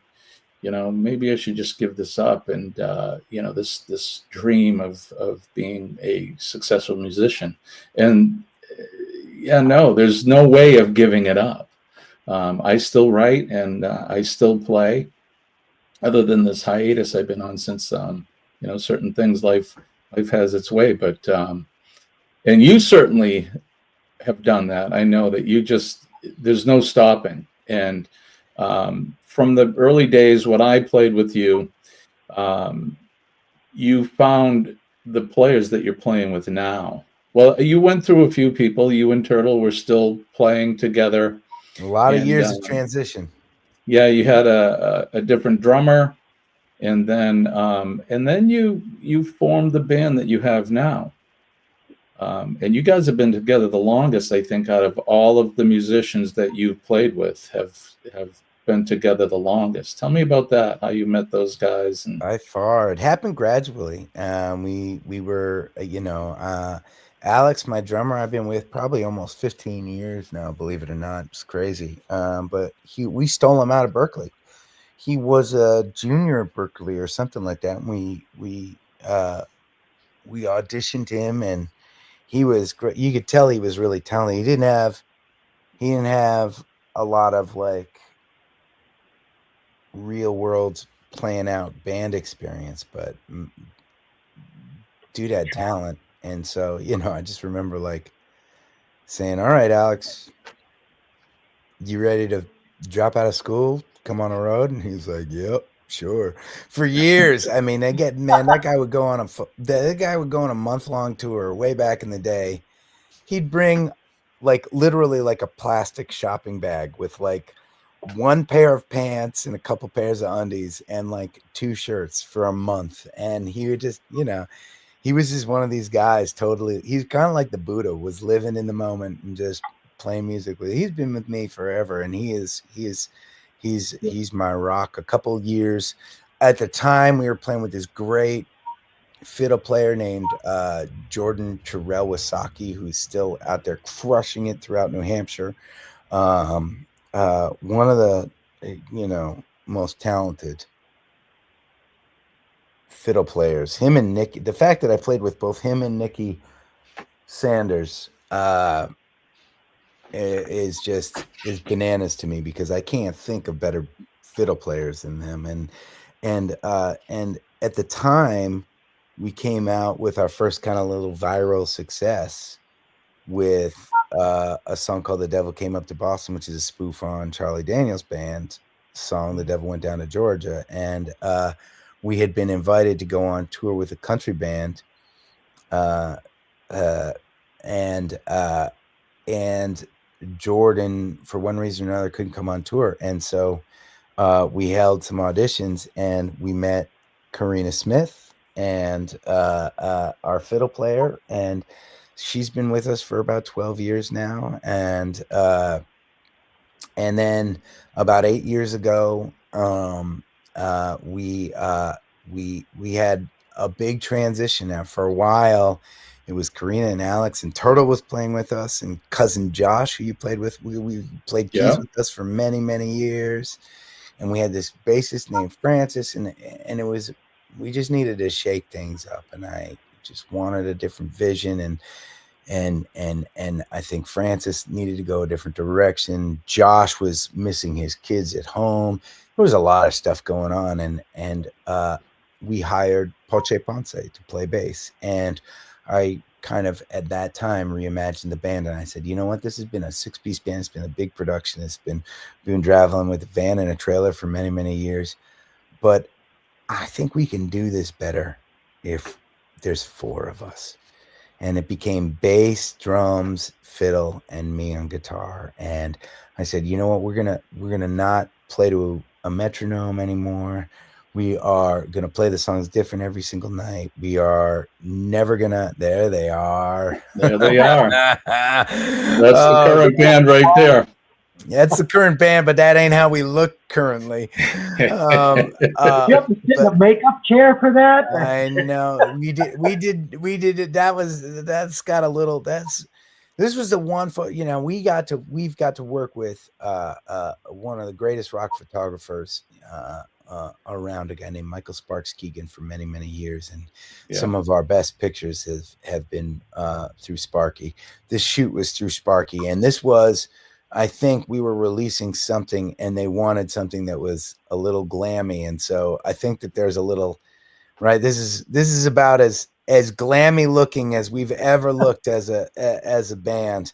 just give this up. And, this dream of being a successful musician. And no, there's no way of giving it up. I still write, and I still play, other than this hiatus I've been on since, certain things, life has its way. But, and you certainly have done that. I know that there's no stopping. And from the early days when I played with you, you found the players that you're playing with now. Well, you went through a few people. You and Turtle were still playing together. A lot of years of transition. Yeah, you had a different drummer, and then you formed the band that you have now. And you guys have been together the longest, I think, out of all of the musicians that you've played with. Have been together the longest. Tell me about that. How you met those guys? And by far, it happened gradually. We were, Alex, my drummer, I've been with probably almost 15 years now. Believe it or not, it's crazy. But we stole him out of Berkeley. He was a junior at Berkeley or something like that. And we auditioned him, and he was great. You could tell he was really talented. He didn't have a lot of like real world playing out band experience, but dude had talent. And so, I just remember like saying, all right, Alex, you ready to drop out of school, come on the road? And he's like, yep, sure. For years. I mean, that guy would go on a month-long tour way back in the day. He'd bring like literally like a plastic shopping bag with like one pair of pants and a couple pairs of undies and like 2 shirts for a month. And he would just, he was just one of these guys. Totally, he's kind of like the Buddha, was living in the moment and just playing music with. He's been with me forever, and he's my rock. A couple years at the time, we were playing with this great fiddle player named Jordan Terrell-Wasaki, who's still out there crushing it throughout New Hampshire. One of the most talented fiddle players. Him and Nicky. The fact that I played with both him and Nicky Sanders is bananas to me, because I can't think of better fiddle players than them. And at the time, we came out with our first kind of little viral success with a song called "The Devil Came Up to Boston," which is a spoof on Charlie Daniels Band song, "The Devil Went Down to Georgia." And we had been invited to go on tour with a country band, and Jordan, for one reason or another, couldn't come on tour. And so we held some auditions, and we met Karina Smith and our fiddle player, and she's been with us for about 12 years now. And then about 8 years ago, we had a big transition. Now, for a while, it was Karina and Alex, and Turtle was playing with us, and cousin Josh, who you played with, we played keys with us for many, many years. And we had this bassist named Francis, and it was, we just needed to shake things up, and I just wanted a different vision, and I think Francis needed to go a different direction. Josh was missing his kids at home. There was a lot of stuff going on, and we hired Poche Ponce to play bass. And I kind of at that time reimagined the band, and I said, you know what, this has been a 6-piece band. It's been a big production. We've been traveling with a van and a trailer for many, many years, but I think we can do this better if there's 4 of us. And it became bass, drums, fiddle, and me on guitar. And I said, you know what, we're gonna not play to a metronome anymore. We are gonna play the songs different every single night. We are never gonna. There they are. There they are. That's the current band right there. That's the current band, but that ain't how we look currently. You have to sit in a makeup chair for that? I know. We did it. That's got a little, this was the one for, we've got to work with one of the greatest rock photographers around, a guy named Michael Sparks Keegan, for many, many years. And some of our best pictures have been through Sparky. This shoot was through Sparky. And this was, I think we were releasing something, and they wanted something that was a little glammy. And so I think that there's a little, right. This is about as glammy looking as we've ever looked as a band.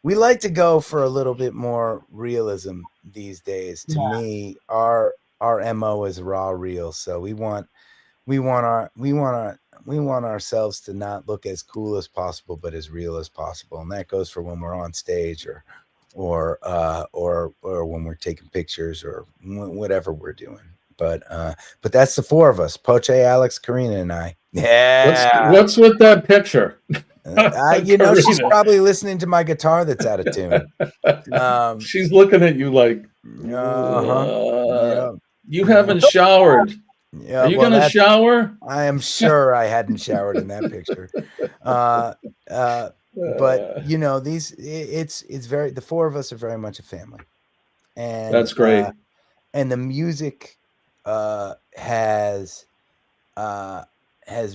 We like to go for a little bit more realism these days. To me, our MO is raw real. So we want ourselves to not look as cool as possible, but as real as possible. And that goes for when we're on stage or when we're taking pictures or whatever we're doing. But that's the 4 of us: Poche, Alex, Karina, and I. Yeah. What's with that picture? She's probably listening to my guitar that's out of tune. She's looking at you like, you haven't showered. Are you going to shower? I am sure I hadn't showered in that picture. But it's very, the 4 of us are very much a family, and that's great. And the music has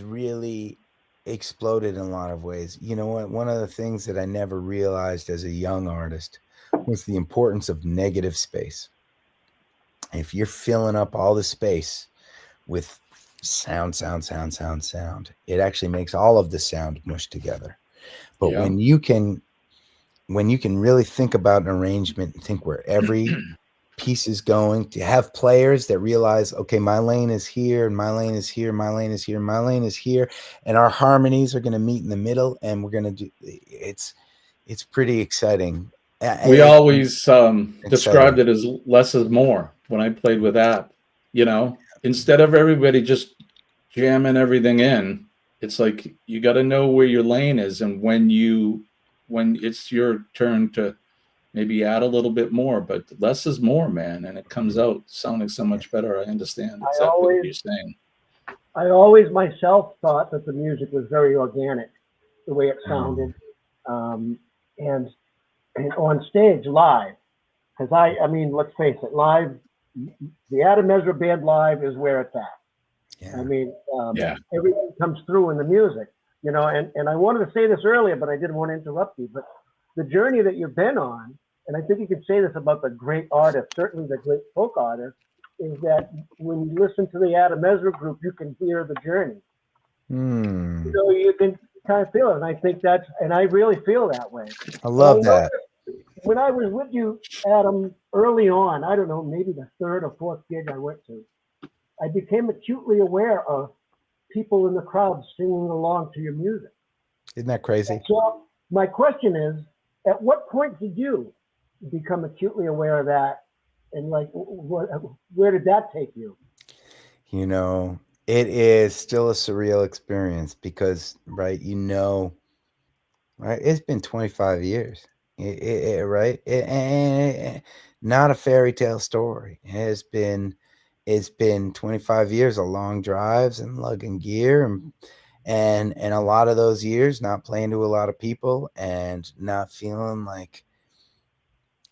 really exploded in a lot of ways. You know what? One of the things that I never realized as a young artist was the importance of negative space. If you're filling up all the space with sound, it actually makes all of the sound mush together. But when you can really think about an arrangement and think where every piece is going, to have players that realize, okay, my lane is here, and my lane is here, my lane is here, my lane is here, and our harmonies are going to meet in the middle, and we're going to do it's pretty exciting. We always Exciting. described it as less is more when I played with that. You know, instead of everybody just jamming everything in, it's like you got to know where your lane is, and when it's your turn to maybe add a little bit more, but less is more, man, and it comes out sounding so much better. I understand exactly what you're saying. I always myself thought that the music was very organic, the way it sounded, and on stage live, because I mean, let's face it, live, the Adam Ezra Band live is where it's at. Yeah. I mean, Yeah. everything comes through in the music, you know, and I wanted to say this earlier, but I didn't want to interrupt you, but the journey that you've been on, and I think you could say this about the great artists, certainly the great folk artists, is that when you listen to the Adam Ezra Group, you can hear the journey. So you can kind of feel it. And I think and I really feel that way. I love that. When I was with you, Adam, early on, I don't know, maybe the third or fourth gig I went to, I became acutely aware of people in the crowd singing along to your music. Isn't that crazy? So my question is, at what point did you become acutely aware of that? And like, where did that take you? You know, it is still a surreal experience because, right, right, it's been 25 years, right? Not a fairy tale story. It's been 25 years of long drives and lugging gear and a lot of those years not playing to a lot of people and not feeling like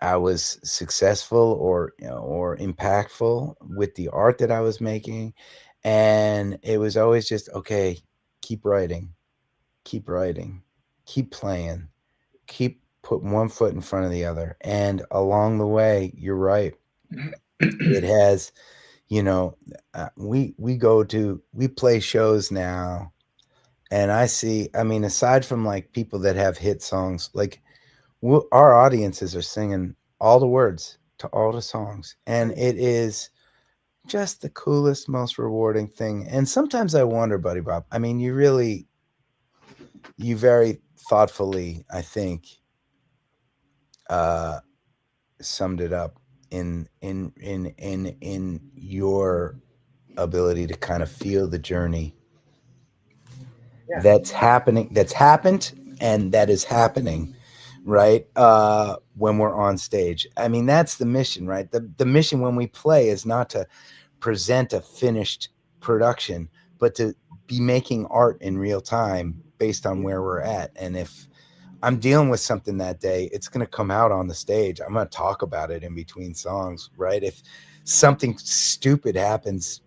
I was successful or impactful with the art that I was making. And it was always just, okay, keep writing, keep playing, keep putting one foot in front of the other. And along the way, you're right. It has, we play shows now. And I mean, aside from like people that have hit songs, like our audiences are singing all the words to all the songs. And it is just the coolest, most rewarding thing. And sometimes I wonder, Buddy Bob, I mean, you very thoughtfully, I think, summed it up in your ability to kind of feel the journey that's happened and that is happening, right? When we're on stage. I mean, that's the mission, right? The mission when we play is not to present a finished production, but to be making art in real time based on where we're at. And if I'm dealing with something that day, it's going to come out on the stage. I'm going to talk about it in between songs, right? If something stupid happens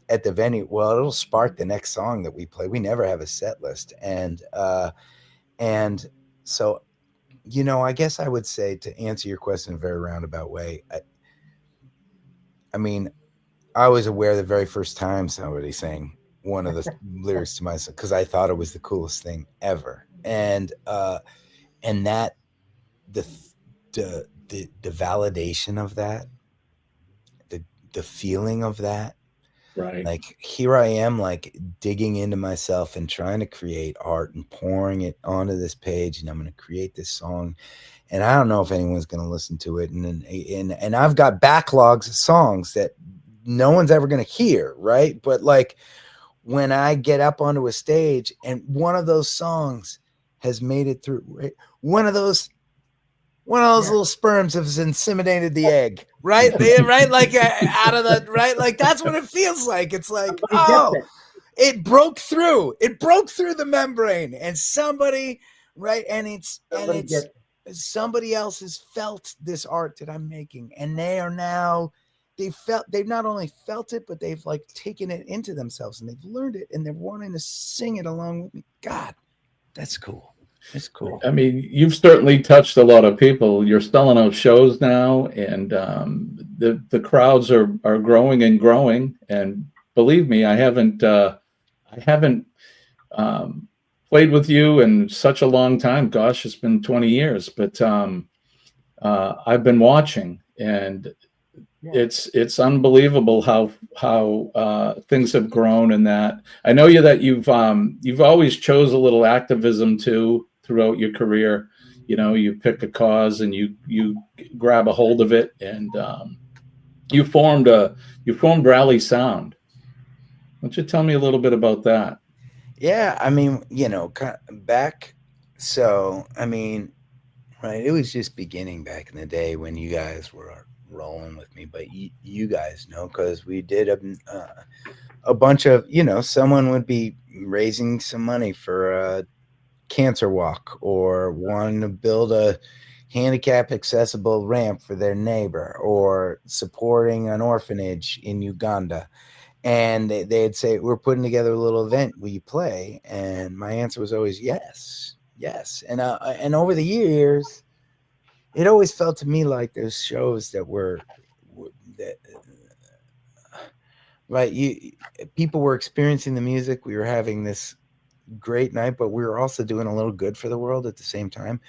at the venue, well, it'll spark the next song that we play. We never have a set list. And so, I guess I would say, to answer your question in a very roundabout way, I mean, I was aware the very first time somebody sang one of the lyrics to my song because I thought it was the coolest thing ever. And that the validation of that, the feeling of that, right? Like here I am, like digging into myself and trying to create art and pouring it onto this page, and I'm going to create this song, and I don't know if anyone's going to listen to it, and I've got backlogs of songs that no one's ever going to hear, right? But like when I get up onto a stage and one of those songs has made it through, right? One of those little sperms has inseminated the egg, right? Right? Like out of the, right? Like that's what it feels like. It's like, it broke through. It broke through the membrane, and somebody, right? And somebody else has felt this art that I'm making, and they've not only felt it, but they've like taken it into themselves, and they've learned it, and they're wanting to sing it along with me. God, that's cool. It's cool. I mean, you've certainly touched a lot of people. You're selling out shows now, and the crowds are growing and growing. And believe me, I haven't played with you in such a long time. Gosh, it's been 20 years. But I've been watching, and it's unbelievable how things have grown. And that I know that you've always chose a little activism too throughout your career. You know, you pick a cause and you grab a hold of it, and you formed Rally Sound. Why don't you tell me a little bit about that? Yeah, I mean, you know, back. So, I mean, right, it was just beginning back in the day when you guys were rolling with me, but you guys know because we did a bunch of, you know, someone would be raising some money for a cancer walk or wanting to build a handicap accessible ramp for their neighbor or supporting an orphanage in Uganda. And they'd say, we're putting together a little event. Will you play? And my answer was always yes, yes. And over the years, it always felt to me like there's shows that were that right. People were experiencing the music. We were having this great night, but we were also doing a little good for the world at the same time.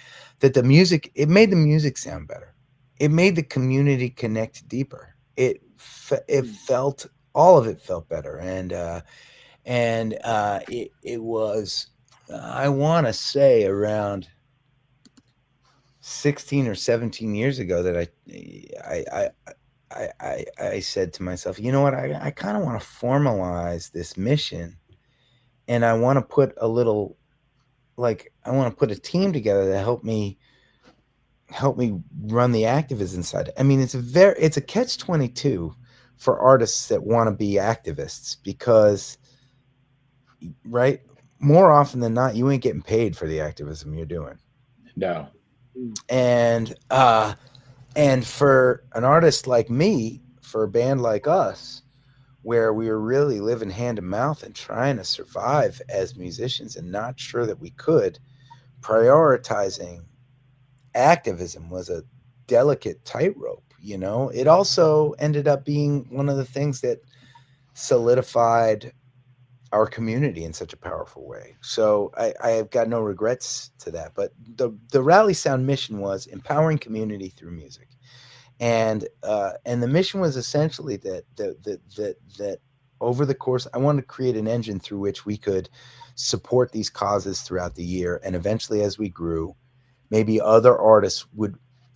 That the music, it made the music sound better. It made the community connect deeper. It felt, all of it felt better, it was, I want to say around 16 or 17 years ago that I said to myself, you know what, I kind of want to formalize this mission, and I want to put a little, like, I want to put a team together to help me run the activism side. I mean, it's a catch-22 for artists that want to be activists, because right, more often than not, you ain't getting paid for the activism you're doing. No. And for an artist like me, for a band like us, where we were really living hand to mouth and trying to survive as musicians and not sure that we could, prioritizing activism was a delicate tightrope. You know, it also ended up being one of the things that solidified our community in such a powerful way. So I have got no regrets to that. But the Rally Sound mission was empowering community through music, and the mission was essentially that over the course, I wanted to create an engine through which we could support these causes throughout the year, and eventually, as we grew, maybe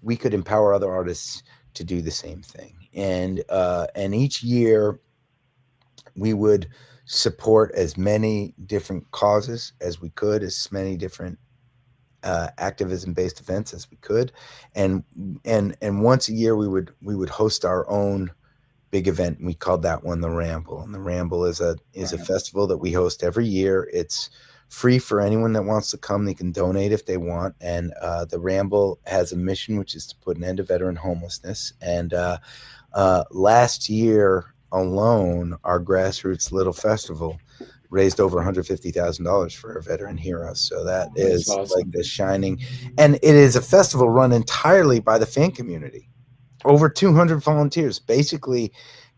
we could empower other artists to do the same thing. And each year we would support as many different causes as we could, as many different activism-based events as we could, and once a year we would host our own big event. And we called that one the Ramble, and the Ramble is a festival that we host every year. It's free for anyone that wants to come. They can donate if they want, and the Ramble has a mission, which is to put an end to veteran homelessness. And last year alone, our grassroots little festival raised over $150,000 for our veteran heroes. So that's awesome. Like the shining, and it is a festival run entirely by the fan community. Over 200 volunteers basically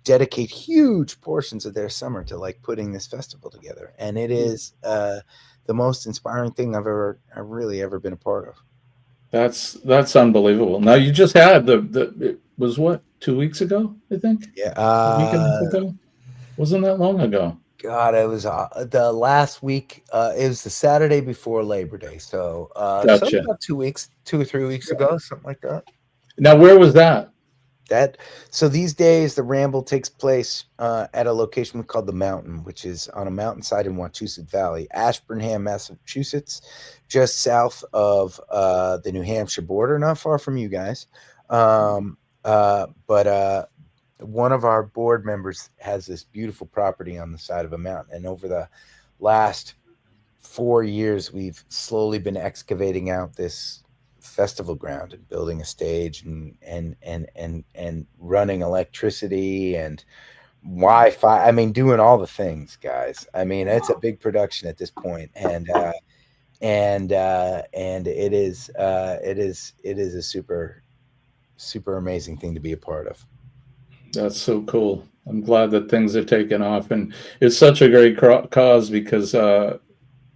dedicate huge portions of their summer to like putting this festival together, and it is the most inspiring thing I've really ever been a part of. That's unbelievable. Now, you just had it was what, 2 weeks ago, I think? Yeah. A week and a half ago? Wasn't that long ago? God, it was the last week. It was the Saturday before Labor Day. So, gotcha. About 2 or 3 weeks ago, something like that. Now, where was that? So these days, the Ramble takes place at a location called The Mountain, which is on a mountainside in Wachusett Valley, Ashburnham, Massachusetts, just south of the New Hampshire border, not far from you guys. But one of our board members has this beautiful property on the side of a mountain, and over the last 4 years, we've slowly been excavating out this festival ground and building a stage and running electricity and Wi-Fi. I mean, doing all the things, guys. I mean, it's a big production at this point, and it is a super amazing thing to be a part of. That's so cool. I'm glad that things are taking off, and it's such a great cause, because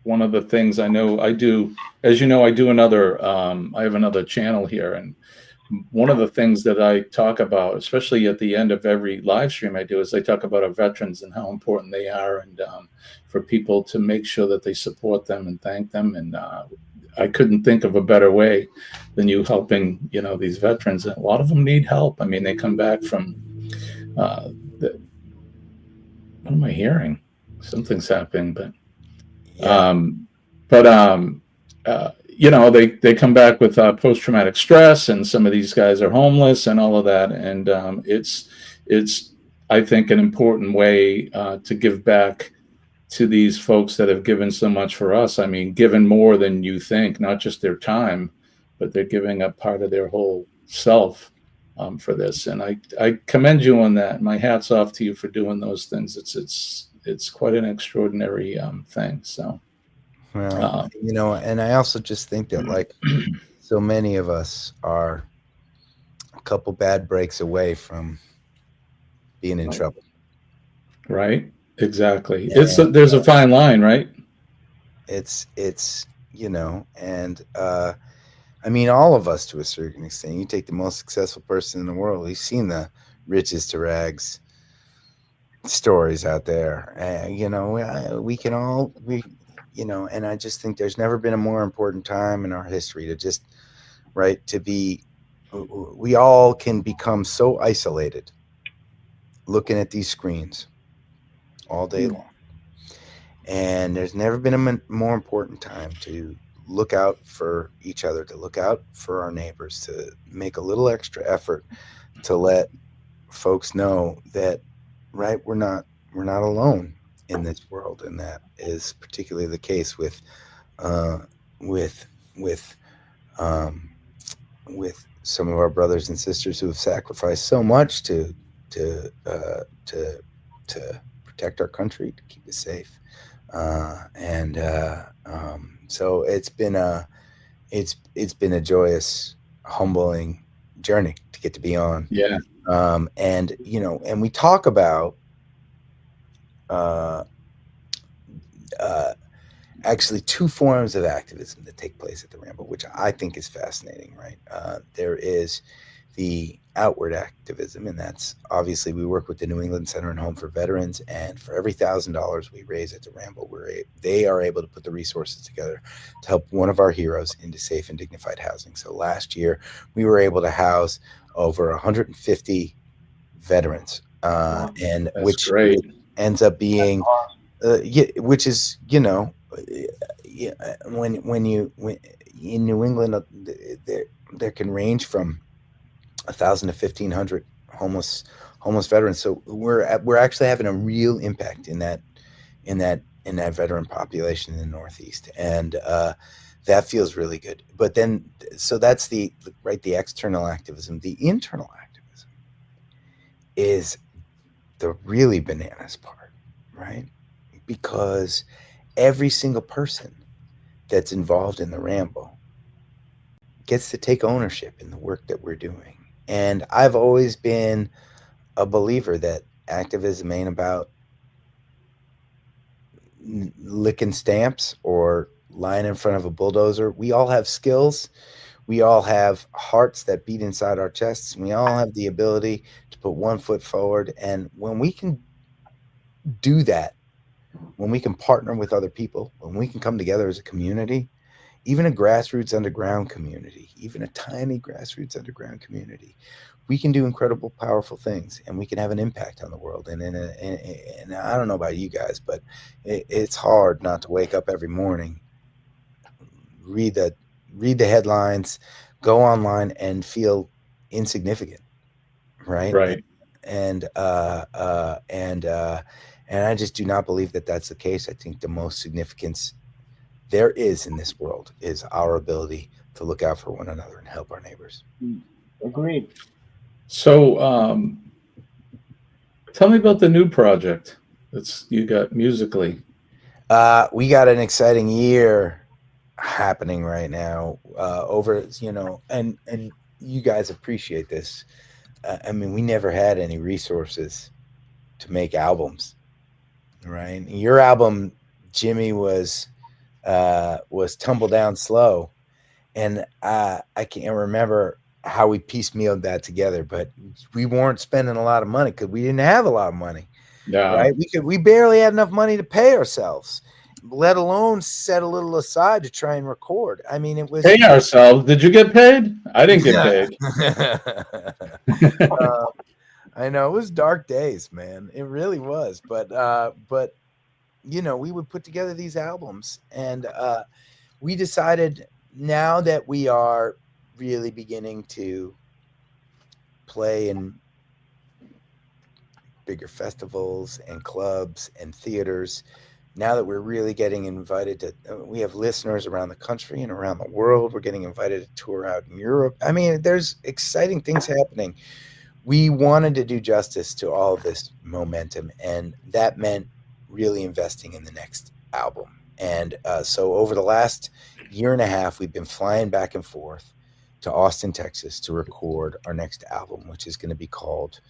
one of the things I know I do, as you know, I do I have another channel here, and one of the things that I talk about, especially at the end of every live stream I do, is I talk about our veterans and how important they are, and for people to make sure that they support them and thank them. And I couldn't think of a better way than you helping, these veterans. And a lot of them need help. I mean, they come back from, what am I hearing? Something's happening, but, Yeah. they come back with post-traumatic stress, and some of these guys are homeless and all of that. And it's, I think, an important way to give back to these folks that have given so much for us. I mean, given more than you think, not just their time, but they're giving up part of their whole self for this. And I commend you on that. My hat's off to you for doing those things. It's quite an extraordinary thing. So, Well, and I also just think that, like, so many of us are a couple bad breaks away from being in trouble. Right. Exactly. There's a fine line, right? It's and I mean, all of us to a certain extent. You take the most successful person in the world, he's seen the riches to rags stories out there. We can all, and I just think there's never been a more important time in our history to just, we all can become so isolated looking at these screens all day long. And there's never been a more important time to look out for each other, to look out for our neighbors, to make a little extra effort to let folks know that, we're not alone in this world. And that is particularly the case with some of our brothers and sisters who have sacrificed so much to protect our country, to keep it safe. So it's been a joyous, humbling journey to get to be on. Yeah. And we talk about actually two forms of activism that take place at the Ramble, which I think is fascinating, right? There is the outward activism, and that's obviously we work with the New England Center and Home for Veterans, and for every $1,000 we raise at the Ramble, they are able to put the resources together to help one of our heroes into safe and dignified housing. So last year we were able to house over 150 veterans, and That's which great. ends up being, which is, when in New England, there can range from 1,000 to 1,500 homeless veterans. So we're actually having a real impact in that veteran population in the Northeast, and that feels really good. But then, so that's the external activism. The internal activism is the really bananas part, right? Because every single person that's involved in the Ramble gets to take ownership in the work that we're doing. And I've always been a believer that activism ain't about licking stamps or lying in front of a bulldozer. We all have skills. We all have hearts that beat inside our chests. And we all have the ability to put one foot forward. And when we can do that, when we can partner with other people, when we can come together as a community, even a grassroots underground community, even a tiny grassroots underground community, we can do incredible, powerful things, and we can have an impact on the world. And I don't know about you guys, but it's hard not to wake up every morning, read the headlines, go online, and feel insignificant, right? Right. And I just do not believe that that's the case. I think the most significance there is in this world is our ability to look out for one another and help our neighbors. Agreed. So, tell me about the new project that's you got musically. We got an exciting year happening right now. And you guys appreciate this. I mean, we never had any resources to make albums, right? Your album, Jimmy, was Tumble Down Slow, and I can't remember how we piecemealed that together, but we weren't spending a lot of money because we didn't have a lot of money. Yeah. Right? We barely had enough money to pay ourselves. let alone set a little aside to try and record. I mean, it was Pay ourselves. Did you get paid? I didn't get paid. I know it was dark days, man. It really was. But you know, we would put together these albums, and we decided now that we are really beginning to play in bigger festivals and clubs and theaters, now that we're really getting invited to, we have listeners around the country and around the world. We're getting invited to tour out in Europe. I mean, there's exciting things happening. We wanted to do justice to all of this momentum, and that meant really investing in the next album. And so over the last year and a half, we've been flying back and forth to Austin, Texas to record our next album, which is going to be called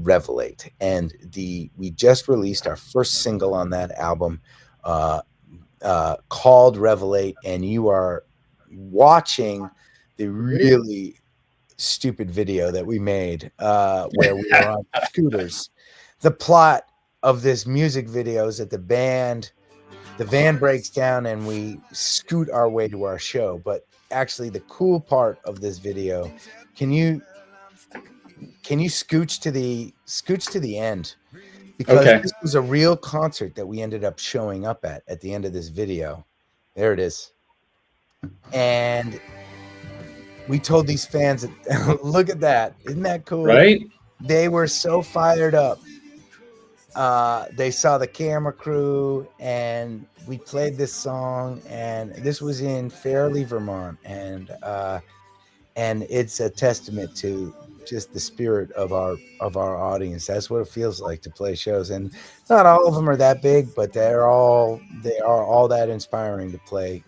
Revelate. And we just released our first single on that album called Revelate, and you are watching the really stupid video that we made where we were on scooters. The plot of this music video is that the van breaks down and we scoot our way to our show. But actually the cool part of this video, can you scooch to the end? Because this was a real concert that we ended up showing up at the end of this video. There it is. And we told these fans that, look at that. Isn't that cool? Right? They were so fired up. They saw the camera crew, and we played this song, and this was in Fairleigh, Vermont. And it's a testament to just the spirit of our audience. That's what it feels like to play shows. And not all of them are that big, but they are all that inspiring to play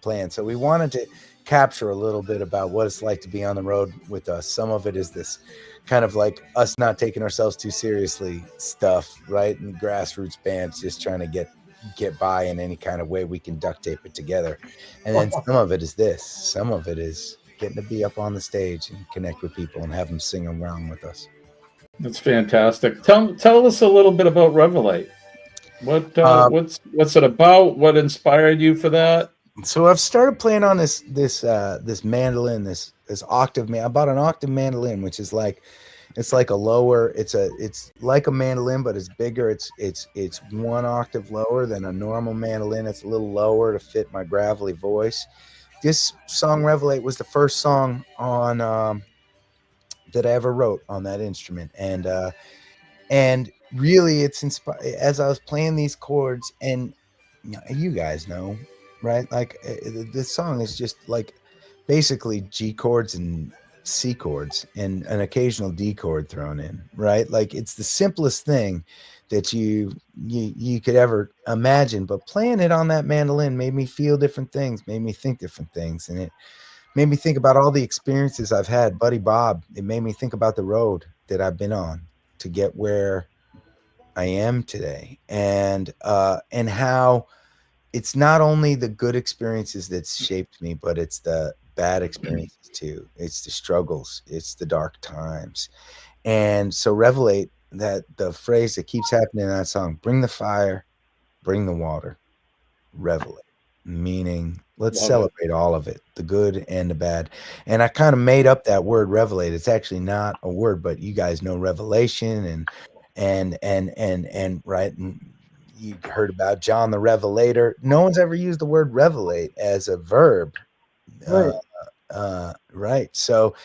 in. So we wanted to capture a little bit about what it's like to be on the road with us. Some of it is this kind of like us not taking ourselves too seriously stuff, right? And grassroots bands just trying to get by in any kind of way we can duct tape it together. And then some of it is this. Some of it is getting to be up on the stage and connect with people and have them sing around with us. That's fantastic. Tell us a little bit about Revelate. What's it about? What inspired you for that? So I've started playing on this mandolin, this octave. I bought an octave mandolin, which is like, it's like a lower. It's like a mandolin, but it's bigger. It's one octave lower than a normal mandolin. It's a little lower to fit my gravelly voice. This song Revelate was the first song on that I ever wrote on that instrument, and really it's inspired as I was playing these chords, and you guys know. Right, like this song is just like basically G chords and C chords and an occasional D chord thrown in. Right, like it's the simplest thing that you could ever imagine. But playing it on that mandolin made me feel different things, made me think different things, and it made me think about all the experiences I've had. Buddy Bob, it made me think about the road that I've been on to get where I am today, and how. It's not only the good experiences that shaped me, but it's the bad experiences too. It's the struggles. It's the dark times. And so Revelate, that the phrase that keeps happening in that song, bring the fire, bring the water, revelate, meaning let's celebrate all of it, the good and the bad. And I kind of made up that word revelate. It's actually not a word, but you guys know revelation and right. And you heard about John the Revelator. No one's ever used the word revelate as a verb. Right. Right. So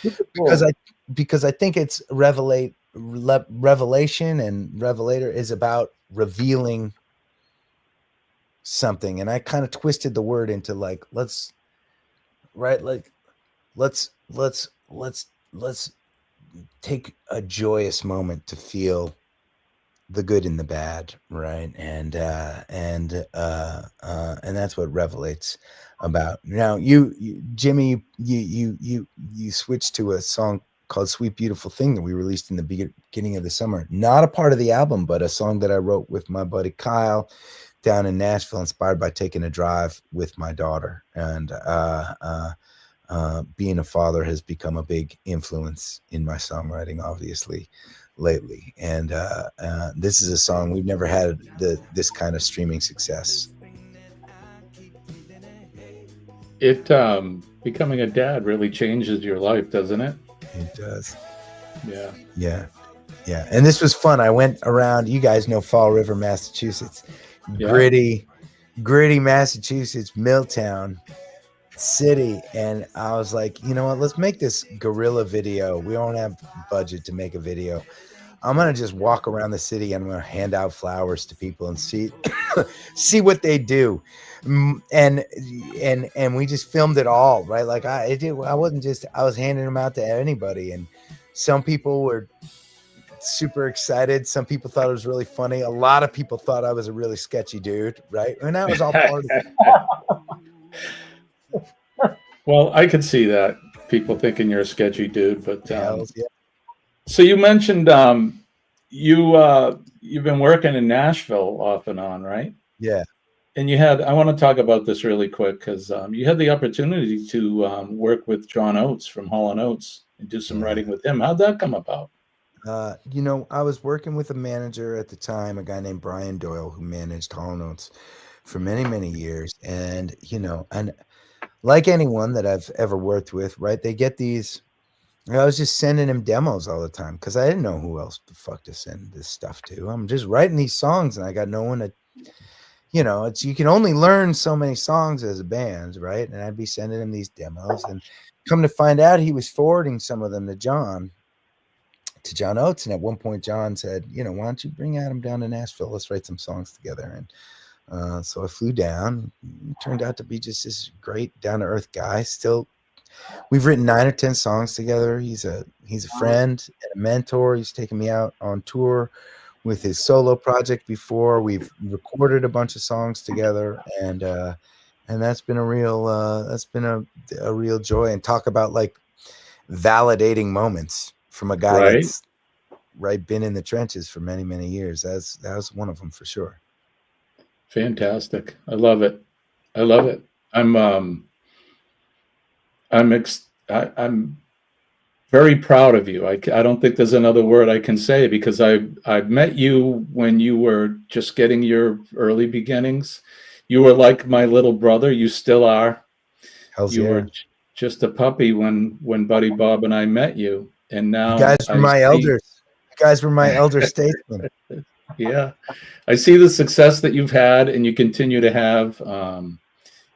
because I think it's revelation, and revelator is about revealing something. And I kind of twisted the word into like, let's take a joyous moment to feel the good and the bad, right? And that's what Revelate's about. Now, Jimmy, you switched to a song called "Sweet Beautiful Thing" that we released in the beginning of the summer. Not a part of the album, but a song that I wrote with my buddy Kyle down in Nashville, inspired by taking a drive with my daughter. And being a father has become a big influence in my songwriting, obviously, lately. And this is a song we've never had this kind of streaming success Becoming a dad really changes your life, doesn't it? It does. Yeah. Yeah. And this was fun. I went around, you guys know Fall River, Massachusetts. Yeah. Gritty Massachusetts, Milltown City. And I was like, you know what, let's make this guerrilla video. We don't have budget to make a video. I'm gonna just walk around the city and I'm gonna hand out flowers to people and see what they do. And we just filmed it all, right? Like I was handing them out to anybody, and some people were super excited. Some people thought it was really funny. A lot of people thought I was a really sketchy dude, right? And that was all part of it. Well, I could see that, people thinking you're a sketchy dude, but Yeah. so you mentioned you've been working in Nashville off and on, right? Yeah. And I want to talk about this really quick because you had the opportunity to work with John Oates from Hall & Oates and do some writing with him. How'd that come about? You know, I was working with a manager at the time, a guy named Brian Doyle, who managed Hall & Oates for many, many years. And, you know, and like anyone that I've ever worked with, right, they get these, I was just sending him demos all the time because I didn't know who else the fuck to send this stuff to. I'm just writing these songs and I got no one to, you know, you can only learn so many songs as a band, right? And I'd be sending him these demos, and come to find out he was forwarding some of them to John Oates. And at one point John said, you know, why don't you bring Adam down to Nashville? Let's write some songs together. And so I flew down. He turned out to be just this great down-to-earth guy. Still, we've written 9 or 10 songs together. He's a friend and a mentor. He's taken me out on tour with his solo project before. We've recorded a bunch of songs together, and that's been a real joy. And talk about like validating moments from a guy that's been in the trenches for many, many years. That was one of them for sure. Fantastic. I love it. I'm very proud of you. I don't think there's another word I can say, because I've met you when you were just getting your early beginnings. You were like my little brother. You still are. You were just a puppy when Buddy Bob and I met you, and now you guys were my elders. You guys were my elder statesmen. Yeah, I see the success that you've had, and you continue to have.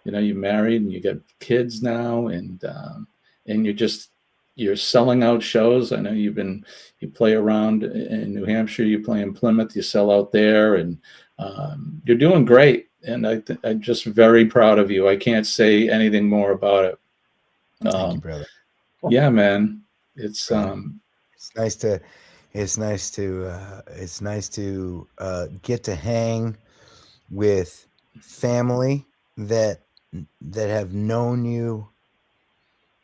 You know, you're married and you got kids now, and you're selling out shows. I know you play around in New Hampshire, you play in Plymouth, you sell out there, and you're doing great. And I'm just very proud of you. I can't say anything more about it. Thank you, brother. Yeah, man. It's nice to get to hang with family that have known you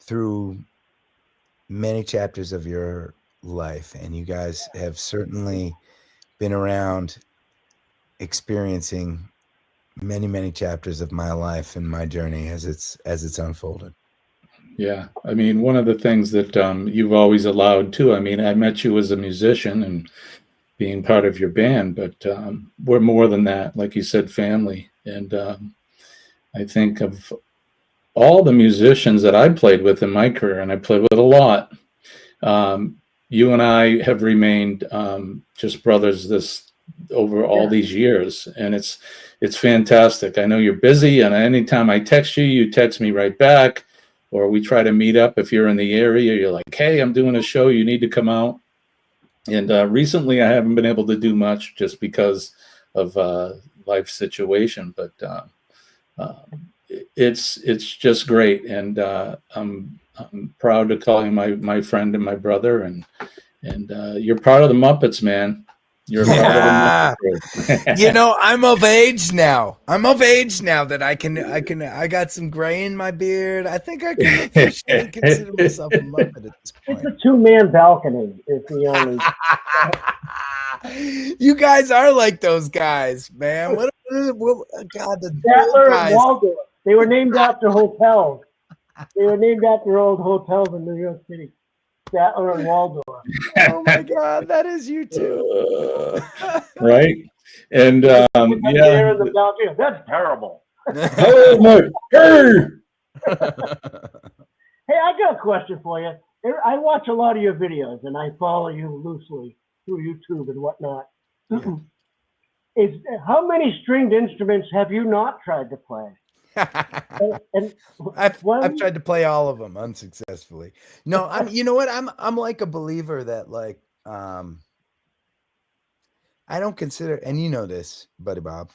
through many chapters of your life, and you guys have certainly been around experiencing many, many chapters of my life and my journey as it's unfolded. Yeah, I mean, one of the things that you've always allowed too. I mean, I met you as a musician and being part of your band, but we're more than that. Like you said, family. And I think of all the musicians that I played with in my career, and I played with a lot. You and I have remained just brothers over all these years, and it's fantastic. I know you're busy, and anytime I text you, you text me right back, or we try to meet up. If you're in the area, you're like, hey, I'm doing a show, you need to come out. And recently I haven't been able to do much just because of life situation, but it's just great. And I'm proud to call you my friend and my brother, and you're part of the Muppets, man. You're part of the Muppets. You know, I'm of age now that I got some gray in my beard. I think I can officially consider myself a Muppet at this point. It's a 2-man balcony is the only. You guys are like those guys, man. What God, the Statler guys. and Waldorf. They were named after hotels. They were named after old hotels in New York City. Statler and Waldorf. Oh my God, that is you too. Right? And There in the balcony. That's terrible. Hello, Mike. Hey! Hey, I got a question for you. I watch a lot of your videos, and I follow you loosely through YouTube and whatnot. Is how many stringed instruments have you not tried to play? And I've tried to play all of them unsuccessfully. No, you know what? I'm like a believer that like I don't consider, and you know this, Buddy Bob,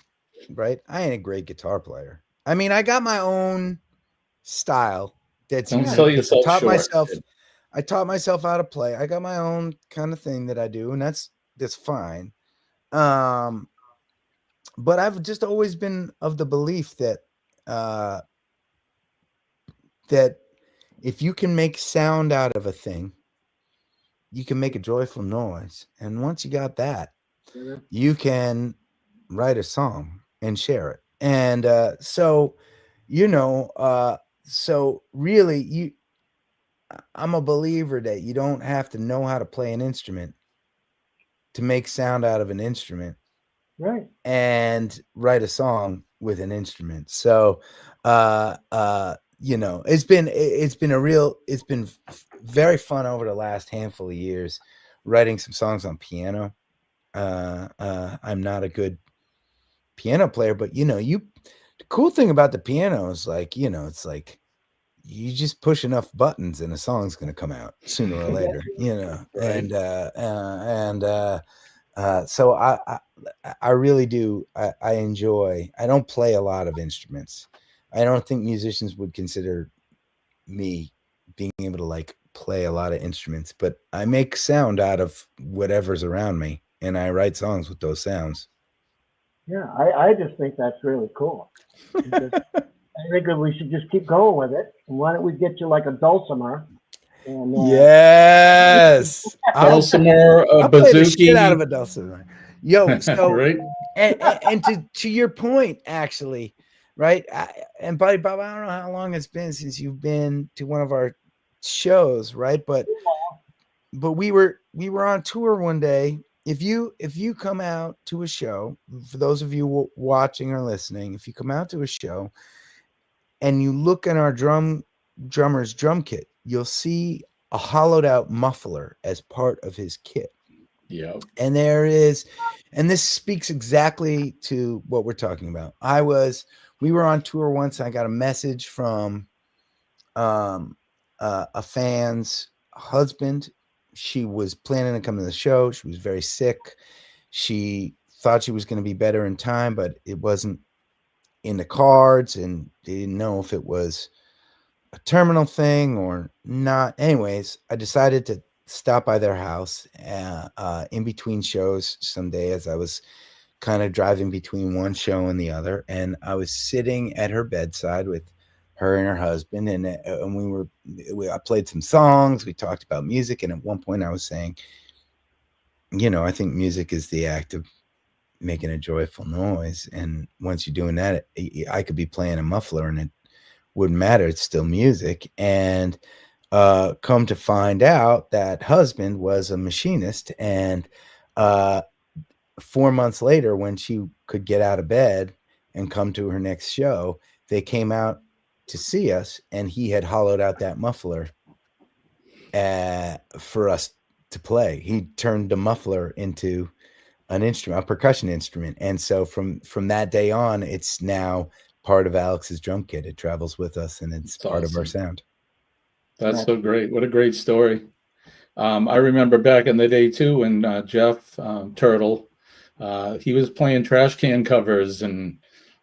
right? I ain't a great guitar player. I mean, I got my own style that's Don't unique. sell I yourself taught short. myself I taught myself how to play. I got my own kind of thing that I do, and that's fine. But I've just always been of the belief that that if you can make sound out of a thing, you can make a joyful noise. And once you got that, you can write a song and share it. And so really I'm a believer that you don't have to know how to play an instrument to make sound out of an instrument, right, and write a song with an instrument. So it's been very fun over the last handful of years writing some songs on piano. I'm not a good piano player, but the cool thing about the piano is like, it's like you just push enough buttons and a song's going to come out sooner or later, Right. So I really do. I enjoy. I don't play a lot of instruments. I don't think musicians would consider me being able to like play a lot of instruments, but I make sound out of whatever's around me, and I write songs with those sounds. Yeah, I just think that's really cool. I think that we should just keep going with it. And why don't we get you like a dulcimer? And, yes, Dulcimer, I'll play the shit out of bazooki. a dulcimer. Yo, so Right? and to your point, actually, right? And Buddy Bob, I don't know how long it's been since you've been to one of our shows, right? But we were on tour one day. If you come out to a show, for those of you watching or listening, if you come out to a show and you look in our drummer's drum kit, you'll see a hollowed out muffler as part of his kit. Yeah. And and this speaks exactly to what we're talking about. We were on tour once, and I got a message from a fan's husband. She was planning to come to the show. She was very sick. She thought she was going to be better in time, but it wasn't in the cards, and they didn't know if it was a terminal thing or not. Anyways, I decided to stop by their house in between shows someday, as I was kind of driving between one show and the other, and I was sitting at her bedside with her and her husband, and I played some songs. We talked about music, and at one point I was saying, I think music is the act of making a joyful noise, and once you're doing that, I could be playing a muffler and it wouldn't matter. It's still music. And come to find out, that husband was a machinist, and 4 months later, when she could get out of bed and come to her next show, they came out to see us, and he had hollowed out that muffler for us to play. He turned the muffler into an instrument, a percussion instrument. And so from that day on, it's now part of Alex's drum kit. It travels with us, and it's part of our sound. That's so great. What a great story. I remember back in the day too, when Jeff Turtle, he was playing trash can covers and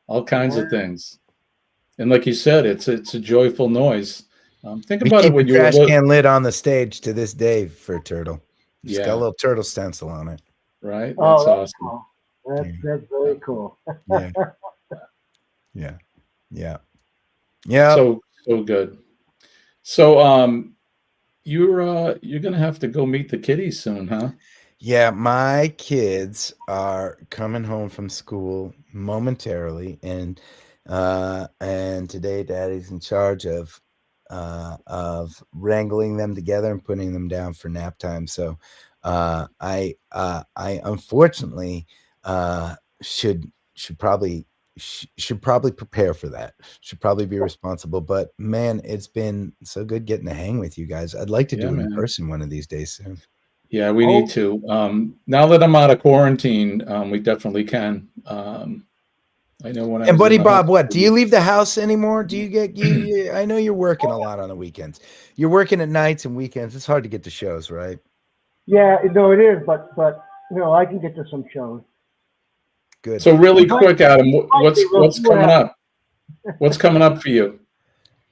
all kinds of things. And like you said, it's a joyful noise. Think about it when you trash can lid on the stage to this day for Turtle. It's got a little turtle stencil on it. Right. That's awesome. Cool. That's very cool. Yeah. So good. So you're gonna have to go meet the kiddies soon, huh? Yeah, my kids are coming home from school momentarily, and today Daddy's in charge of wrangling them together and putting them down for nap time. So I unfortunately should probably should probably prepare for that. Should probably be responsible. But man, it's been so good getting to hang with you guys. I'd like to do Yeah, it in man. person one of these days soon. Yeah, we Oh. need to. Now that I'm out of quarantine, we definitely can. I know when I And was Buddy in the Bob, what? Do hospital- you leave the house anymore? Do you get you? I know you're working a lot on the weekends. You're working at nights and weekends. It's hard to get to shows, right? Yeah, no, it is, but I can get to some shows. Good. So really quick, Adam, what's coming up? What's coming up for you?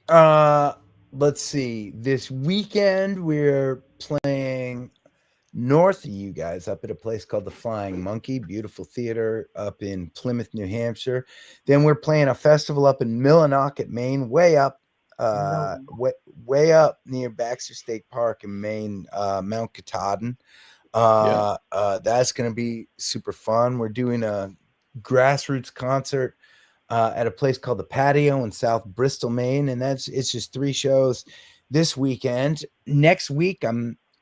Let's see. This weekend we're playing north of you guys up at a place called the Flying Monkey, beautiful theater up in Plymouth, New Hampshire. Then we're playing a festival up in Millinocket, Maine, way up near Baxter State Park in Maine, Mount Katahdin. That's going to be super fun. We're doing a grassroots concert at a place called the Patio in South Bristol, Maine, and it's just 3 shows this weekend. Next week,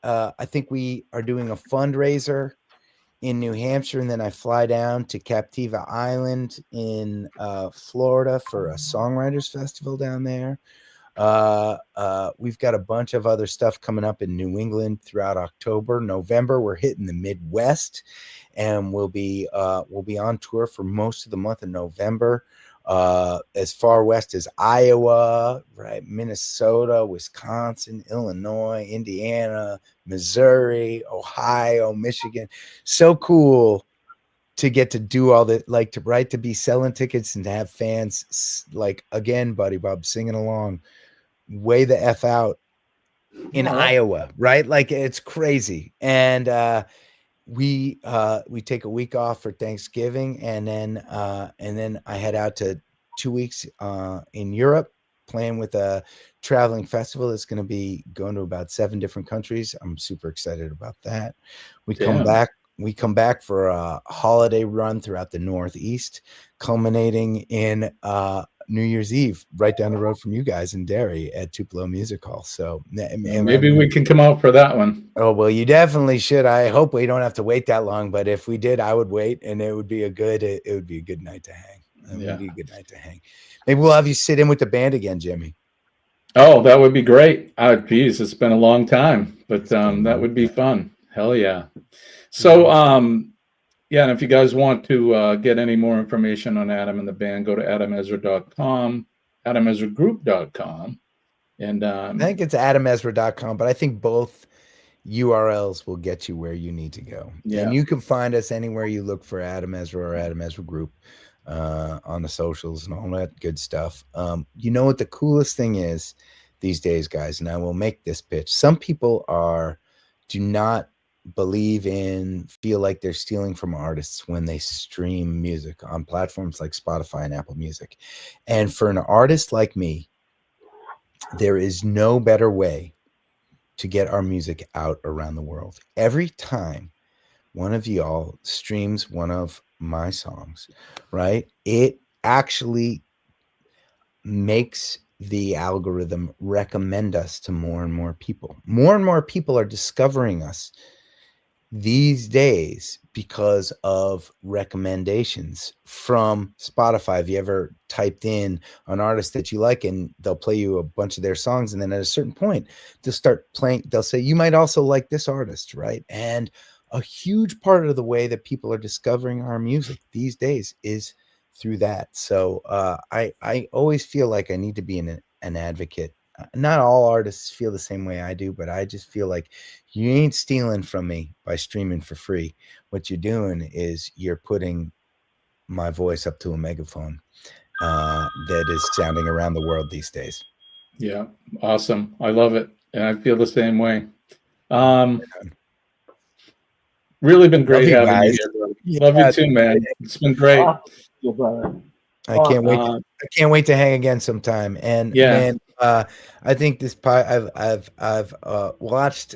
I think we are doing a fundraiser in New Hampshire, and then I fly down to Captiva Island in Florida for a songwriters festival down there. We've got a bunch of other stuff coming up in New England throughout October. November, we're hitting the Midwest, and we'll be on tour for most of the month of November. As far west as Iowa, right? Minnesota, Wisconsin, Illinois, Indiana, Missouri, Ohio, Michigan. So cool to get to do all that, like to be selling tickets and to have fans, like, again, Buddy Bob singing along way the F out in Iowa, right? Like, it's crazy. And we take a week off for Thanksgiving, and then I head out to 2 weeks in Europe, playing with a traveling festival that's going to be going to about 7 different countries. I'm super excited about that. We come back for a holiday run throughout the Northeast, culminating in New Year's Eve right down the road from you guys in Derry at Tupelo Music Hall. So maybe we can come out for that one. Oh, well, you definitely should. I hope we don't have to wait that long, but if we did, I would wait, and it would be a good night to hang. It would be a good night to hang. Maybe we'll have you sit in with the band again, Jimmy. Oh, that would be great. Geez, it's been a long time, but that would be fun. Hell yeah. So, yeah, and if you guys want to get any more information on Adam and the band, go to adamezra.com, adamezragroup.com. And I think it's adamezra.com, but I think both URLs will get you where you need to go. Yeah. And you can find us anywhere you look for Adam Ezra or Adam Ezra Group on the socials and all that good stuff. You know what the coolest thing is these days, guys, and I will make this pitch. Some people do not feel like they're stealing from artists when they stream music on platforms like Spotify and Apple Music. And for an artist like me, there is no better way to get our music out around the world. Every time one of y'all streams one of my songs, right, it actually makes the algorithm recommend us to more and more people. More and more people are discovering us these days because of recommendations from Spotify. Have you ever typed in an artist that you like, and they'll play you a bunch of their songs, and then at a certain point they'll start playing, they'll say, you might also like this artist, right? And a huge part of the way that people are discovering our music these days is through that. So I always feel like I need to be an advocate. Not all artists feel the same way I do, but I just feel like you ain't stealing from me by streaming for free. What you're doing is you're putting my voice up to a megaphone that is sounding around the world these days. Yeah, awesome. I love it. And I feel the same way. Really been great having you here, brother. Love you too, man. It's been great. I can't wait. I can't wait to hang again sometime. And man, I think this I've watched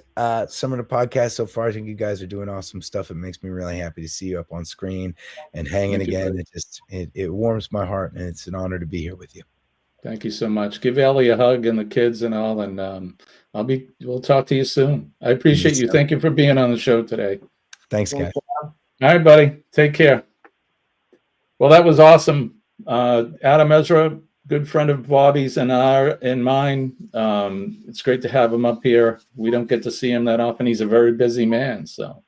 some of the podcasts so far. I think you guys are doing awesome stuff. It makes me really happy to see you up on screen and hanging again. It warms my heart, and it's an honor to be here with you. Thank you so much. Give Ellie a hug and the kids and all, and we'll talk to you soon. I appreciate you. Thank you for being on the show today. Thanks, guys. All right, buddy. Take care. Well, that was awesome. Adam Ezra, good friend of Bobby's and mine. It's great to have him up here. We don't get to see him that often. He's a very busy man. So,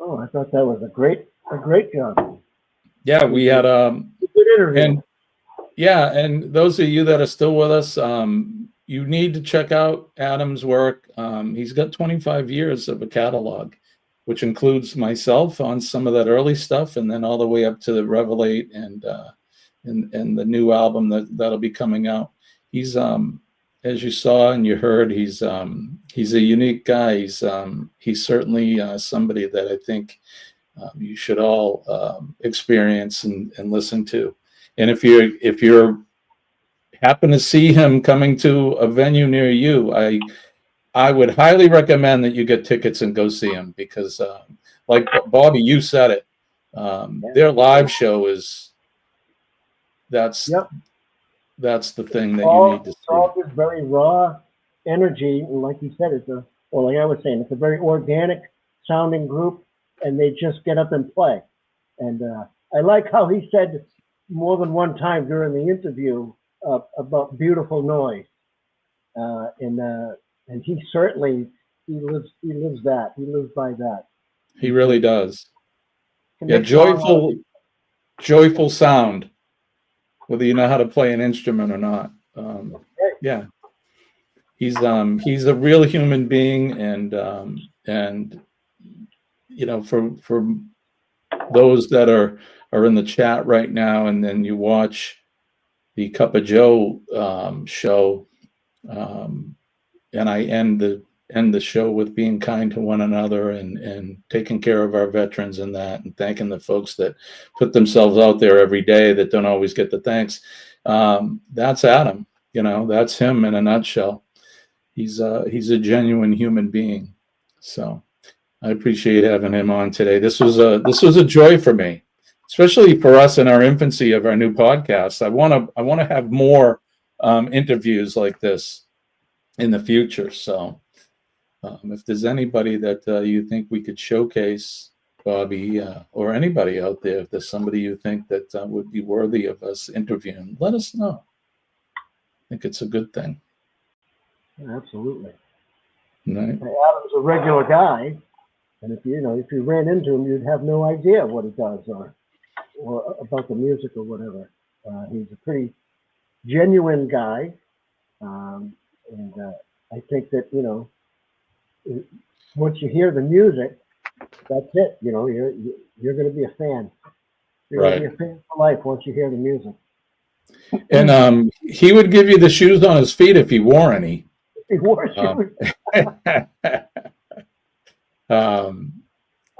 Oh, I thought that was a great job. yeah, we had Good interview. and yeah, and those of you that are still with us, you need to check out Adam's work. He's got 25 years of a catalog, which includes myself on some of that early stuff, and then all the way up to the Revelate and the new album that'll be coming out. He's as you saw and you heard, he's a unique guy. He's certainly somebody that I think you should all experience and listen to. And if you're happen to see him coming to a venue near you, I would highly recommend that you get tickets and go see him, because like Bobby, you said it, their live show that's the thing that you need to see. It's all this very raw energy, and like you said, like I was saying, it's a very organic sounding group, and they just get up and play. And I like how he said more than one time during the interview about beautiful noise, and he certainly lives that. He lives by that. He really does. Yeah, joyful sound, whether you know how to play an instrument or not. Yeah, he's a real human being, and you know, for those that are in the chat right now, and then you watch the Cup of Joe show, and I end the show with being kind to one another and taking care of our veterans and thanking the folks that put themselves out there every day that don't always get the thanks. That's Adam. You know, that's him in a nutshell. He's a genuine human being. So I appreciate having him on today. This was a joy for me, especially for us in our infancy of our new podcast. I want to have more interviews like this in the future. So if there's anybody that you think we could showcase, Bobby, or anybody out there, if there's somebody you think that would be worthy of us interviewing, let us know. I think it's a good thing. Absolutely. Right. Adam's a regular guy, and if you ran into him, you'd have no idea what he does or about the music or whatever. He's a pretty genuine guy, and I think that once you hear the music, that's it. You're going to be a fan. You're going to be a fan for life once you hear the music. And he would give you the shoes on his feet if he wore any. If he wore shoes.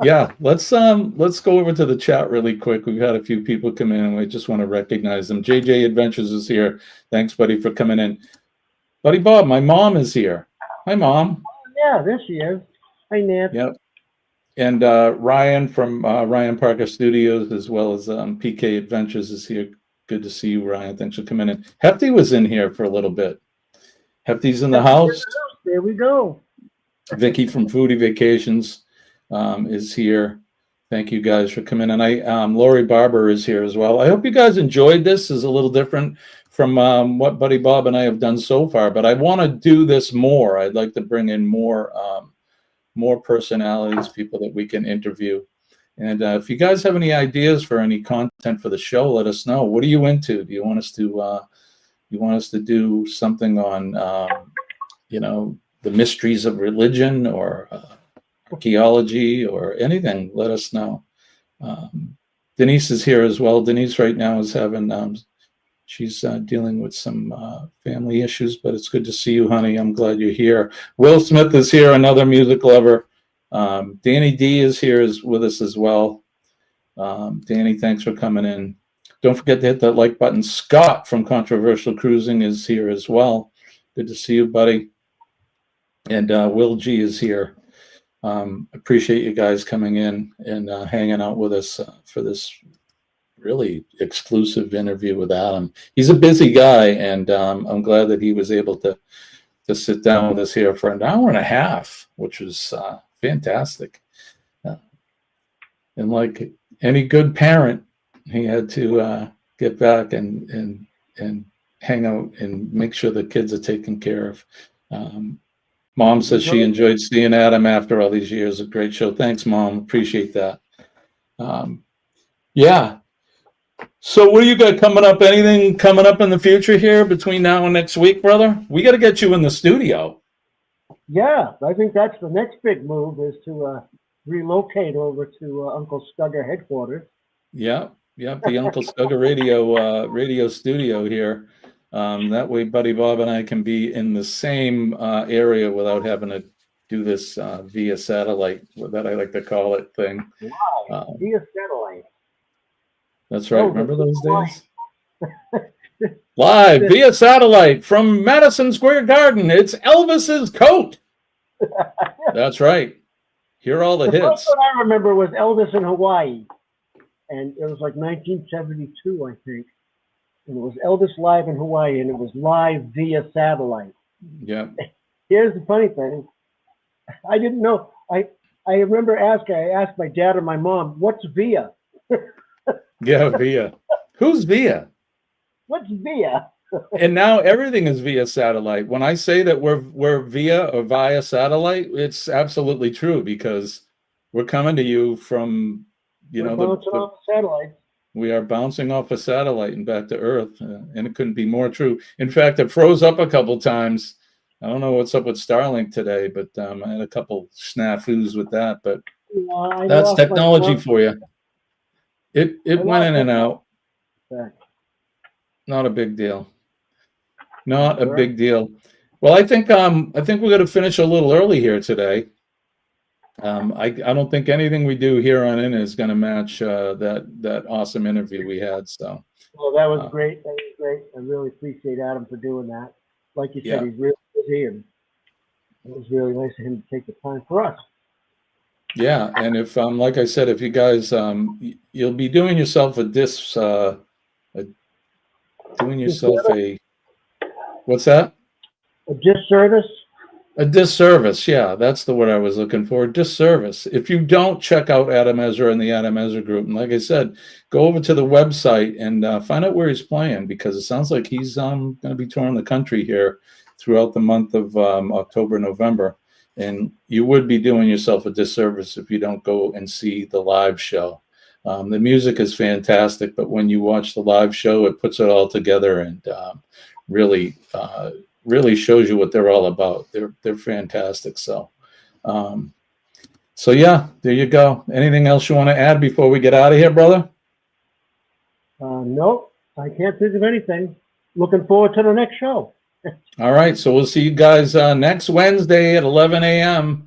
Yeah, let's go over to the chat really quick. We've had a few people come in, and we just want to recognize them. JJ Adventures is here. Thanks, buddy, for coming in. Buddy Bob, my mom is here. Hi, Mom. Yeah, there she is. Hi, Nancy. Yep. And Ryan from Ryan Parker Studios, as well as PK Adventures, is here. Good to see you, Ryan. Thanks for coming in. Hefty was in here for a little bit. Hefty's in the house. There we go. Vicky from Foodie Vacations is here. Thank you guys for coming in. And Lori Barber is here as well. I hope you guys enjoyed this. It's a little different from what Buddy Bob and I have done so far, but I want to do this more. I'd like to bring in more personalities, people that we can interview. And if you guys have any ideas for any content for the show, let us know. What are you into? Do you want us to do something on the mysteries of religion or archaeology or anything? Let us know. Denise is here as well. Denise right now is having she's dealing with some family issues, but it's good to see you, honey. I'm glad you're here. Will Smith is here, another music lover. Danny D is here with us as well. Danny, thanks for coming in. Don't forget to hit that like button. Scott from Controversial Cruising is here as well. Good to see you, buddy. And Will G is here. Appreciate you guys coming in and hanging out with us for this really exclusive interview with Adam. He's a busy guy, and I'm glad that he was able to sit down with us here for an hour and a half, which was fantastic. And like any good parent, he had to get back and hang out and make sure the kids are taken care of. Mom says she enjoyed seeing Adam after all these years. A great show. Thanks, Mom. Appreciate that. Yeah. So what do you got coming up? Anything coming up in the future here between now and next week, brother? We got to get you in the studio. Yeah, I think that's the next big move is to relocate over to Uncle Scugger headquarters. Yeah, the Uncle Scugger radio studio here. That way, Buddy Bob and I can be in the same area without having to do this via satellite, that I like to call it thing. Wow, via satellite. That's right. Remember those days? Live via satellite from Madison Square Garden. It's Elvis's coat. That's right. Hear all the hits. First one I remember was Elvis in Hawaii, and it was like 1972, I think. And it was Elvis live in Hawaii, and it was live via satellite. Yeah. Here's the funny thing. I didn't know. I remember I asked my dad or my mom, "What's via?" Yeah, via. Who's via? What's via? And now everything is via satellite. When I say that we're via or via satellite, it's absolutely true because we're coming to you from, Bouncing off the satellite. We are bouncing off a satellite and back to Earth, and it couldn't be more true. In fact, it froze up a couple times. I don't know what's up with Starlink today, but I had a couple snafus with that. But that's technology for you. It went in and out. Not a big deal. Not a big deal. Well, I think we're going to finish a little early here today. I don't think anything we do here on in is going to match that awesome interview we had. So. Well, that was great. That was great. I really appreciate Adam for doing that. Like you said, he's really busy, and it was really nice of him to take the time for us. Yeah, and if like I said, if you guys you'll be doing yourself a what's that? A disservice? A disservice, yeah, that's the word I was looking for. Disservice. If you don't check out Adam Ezra and the Adam Ezra Group, and like I said, go over to the website and find out where he's playing, because it sounds like he's going to be touring the country here throughout the month of October, November. And you would be doing yourself a disservice if you don't go and see the live show. The music is fantastic, but when you watch the live show, it puts it all together and really shows you what they're all about. They're fantastic. So yeah, there you go. Anything else you want to add before we get out of here, brother? Nope, I can't think of anything. Looking forward to the next show. All right, so we'll see you guys next Wednesday at 11 a.m.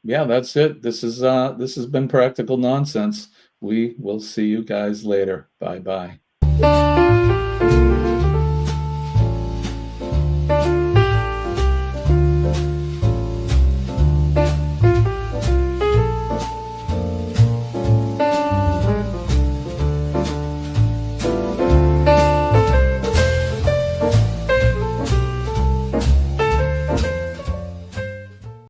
Yeah, that's it. This has been Practical Nonsense. We will see you guys later. Bye-bye.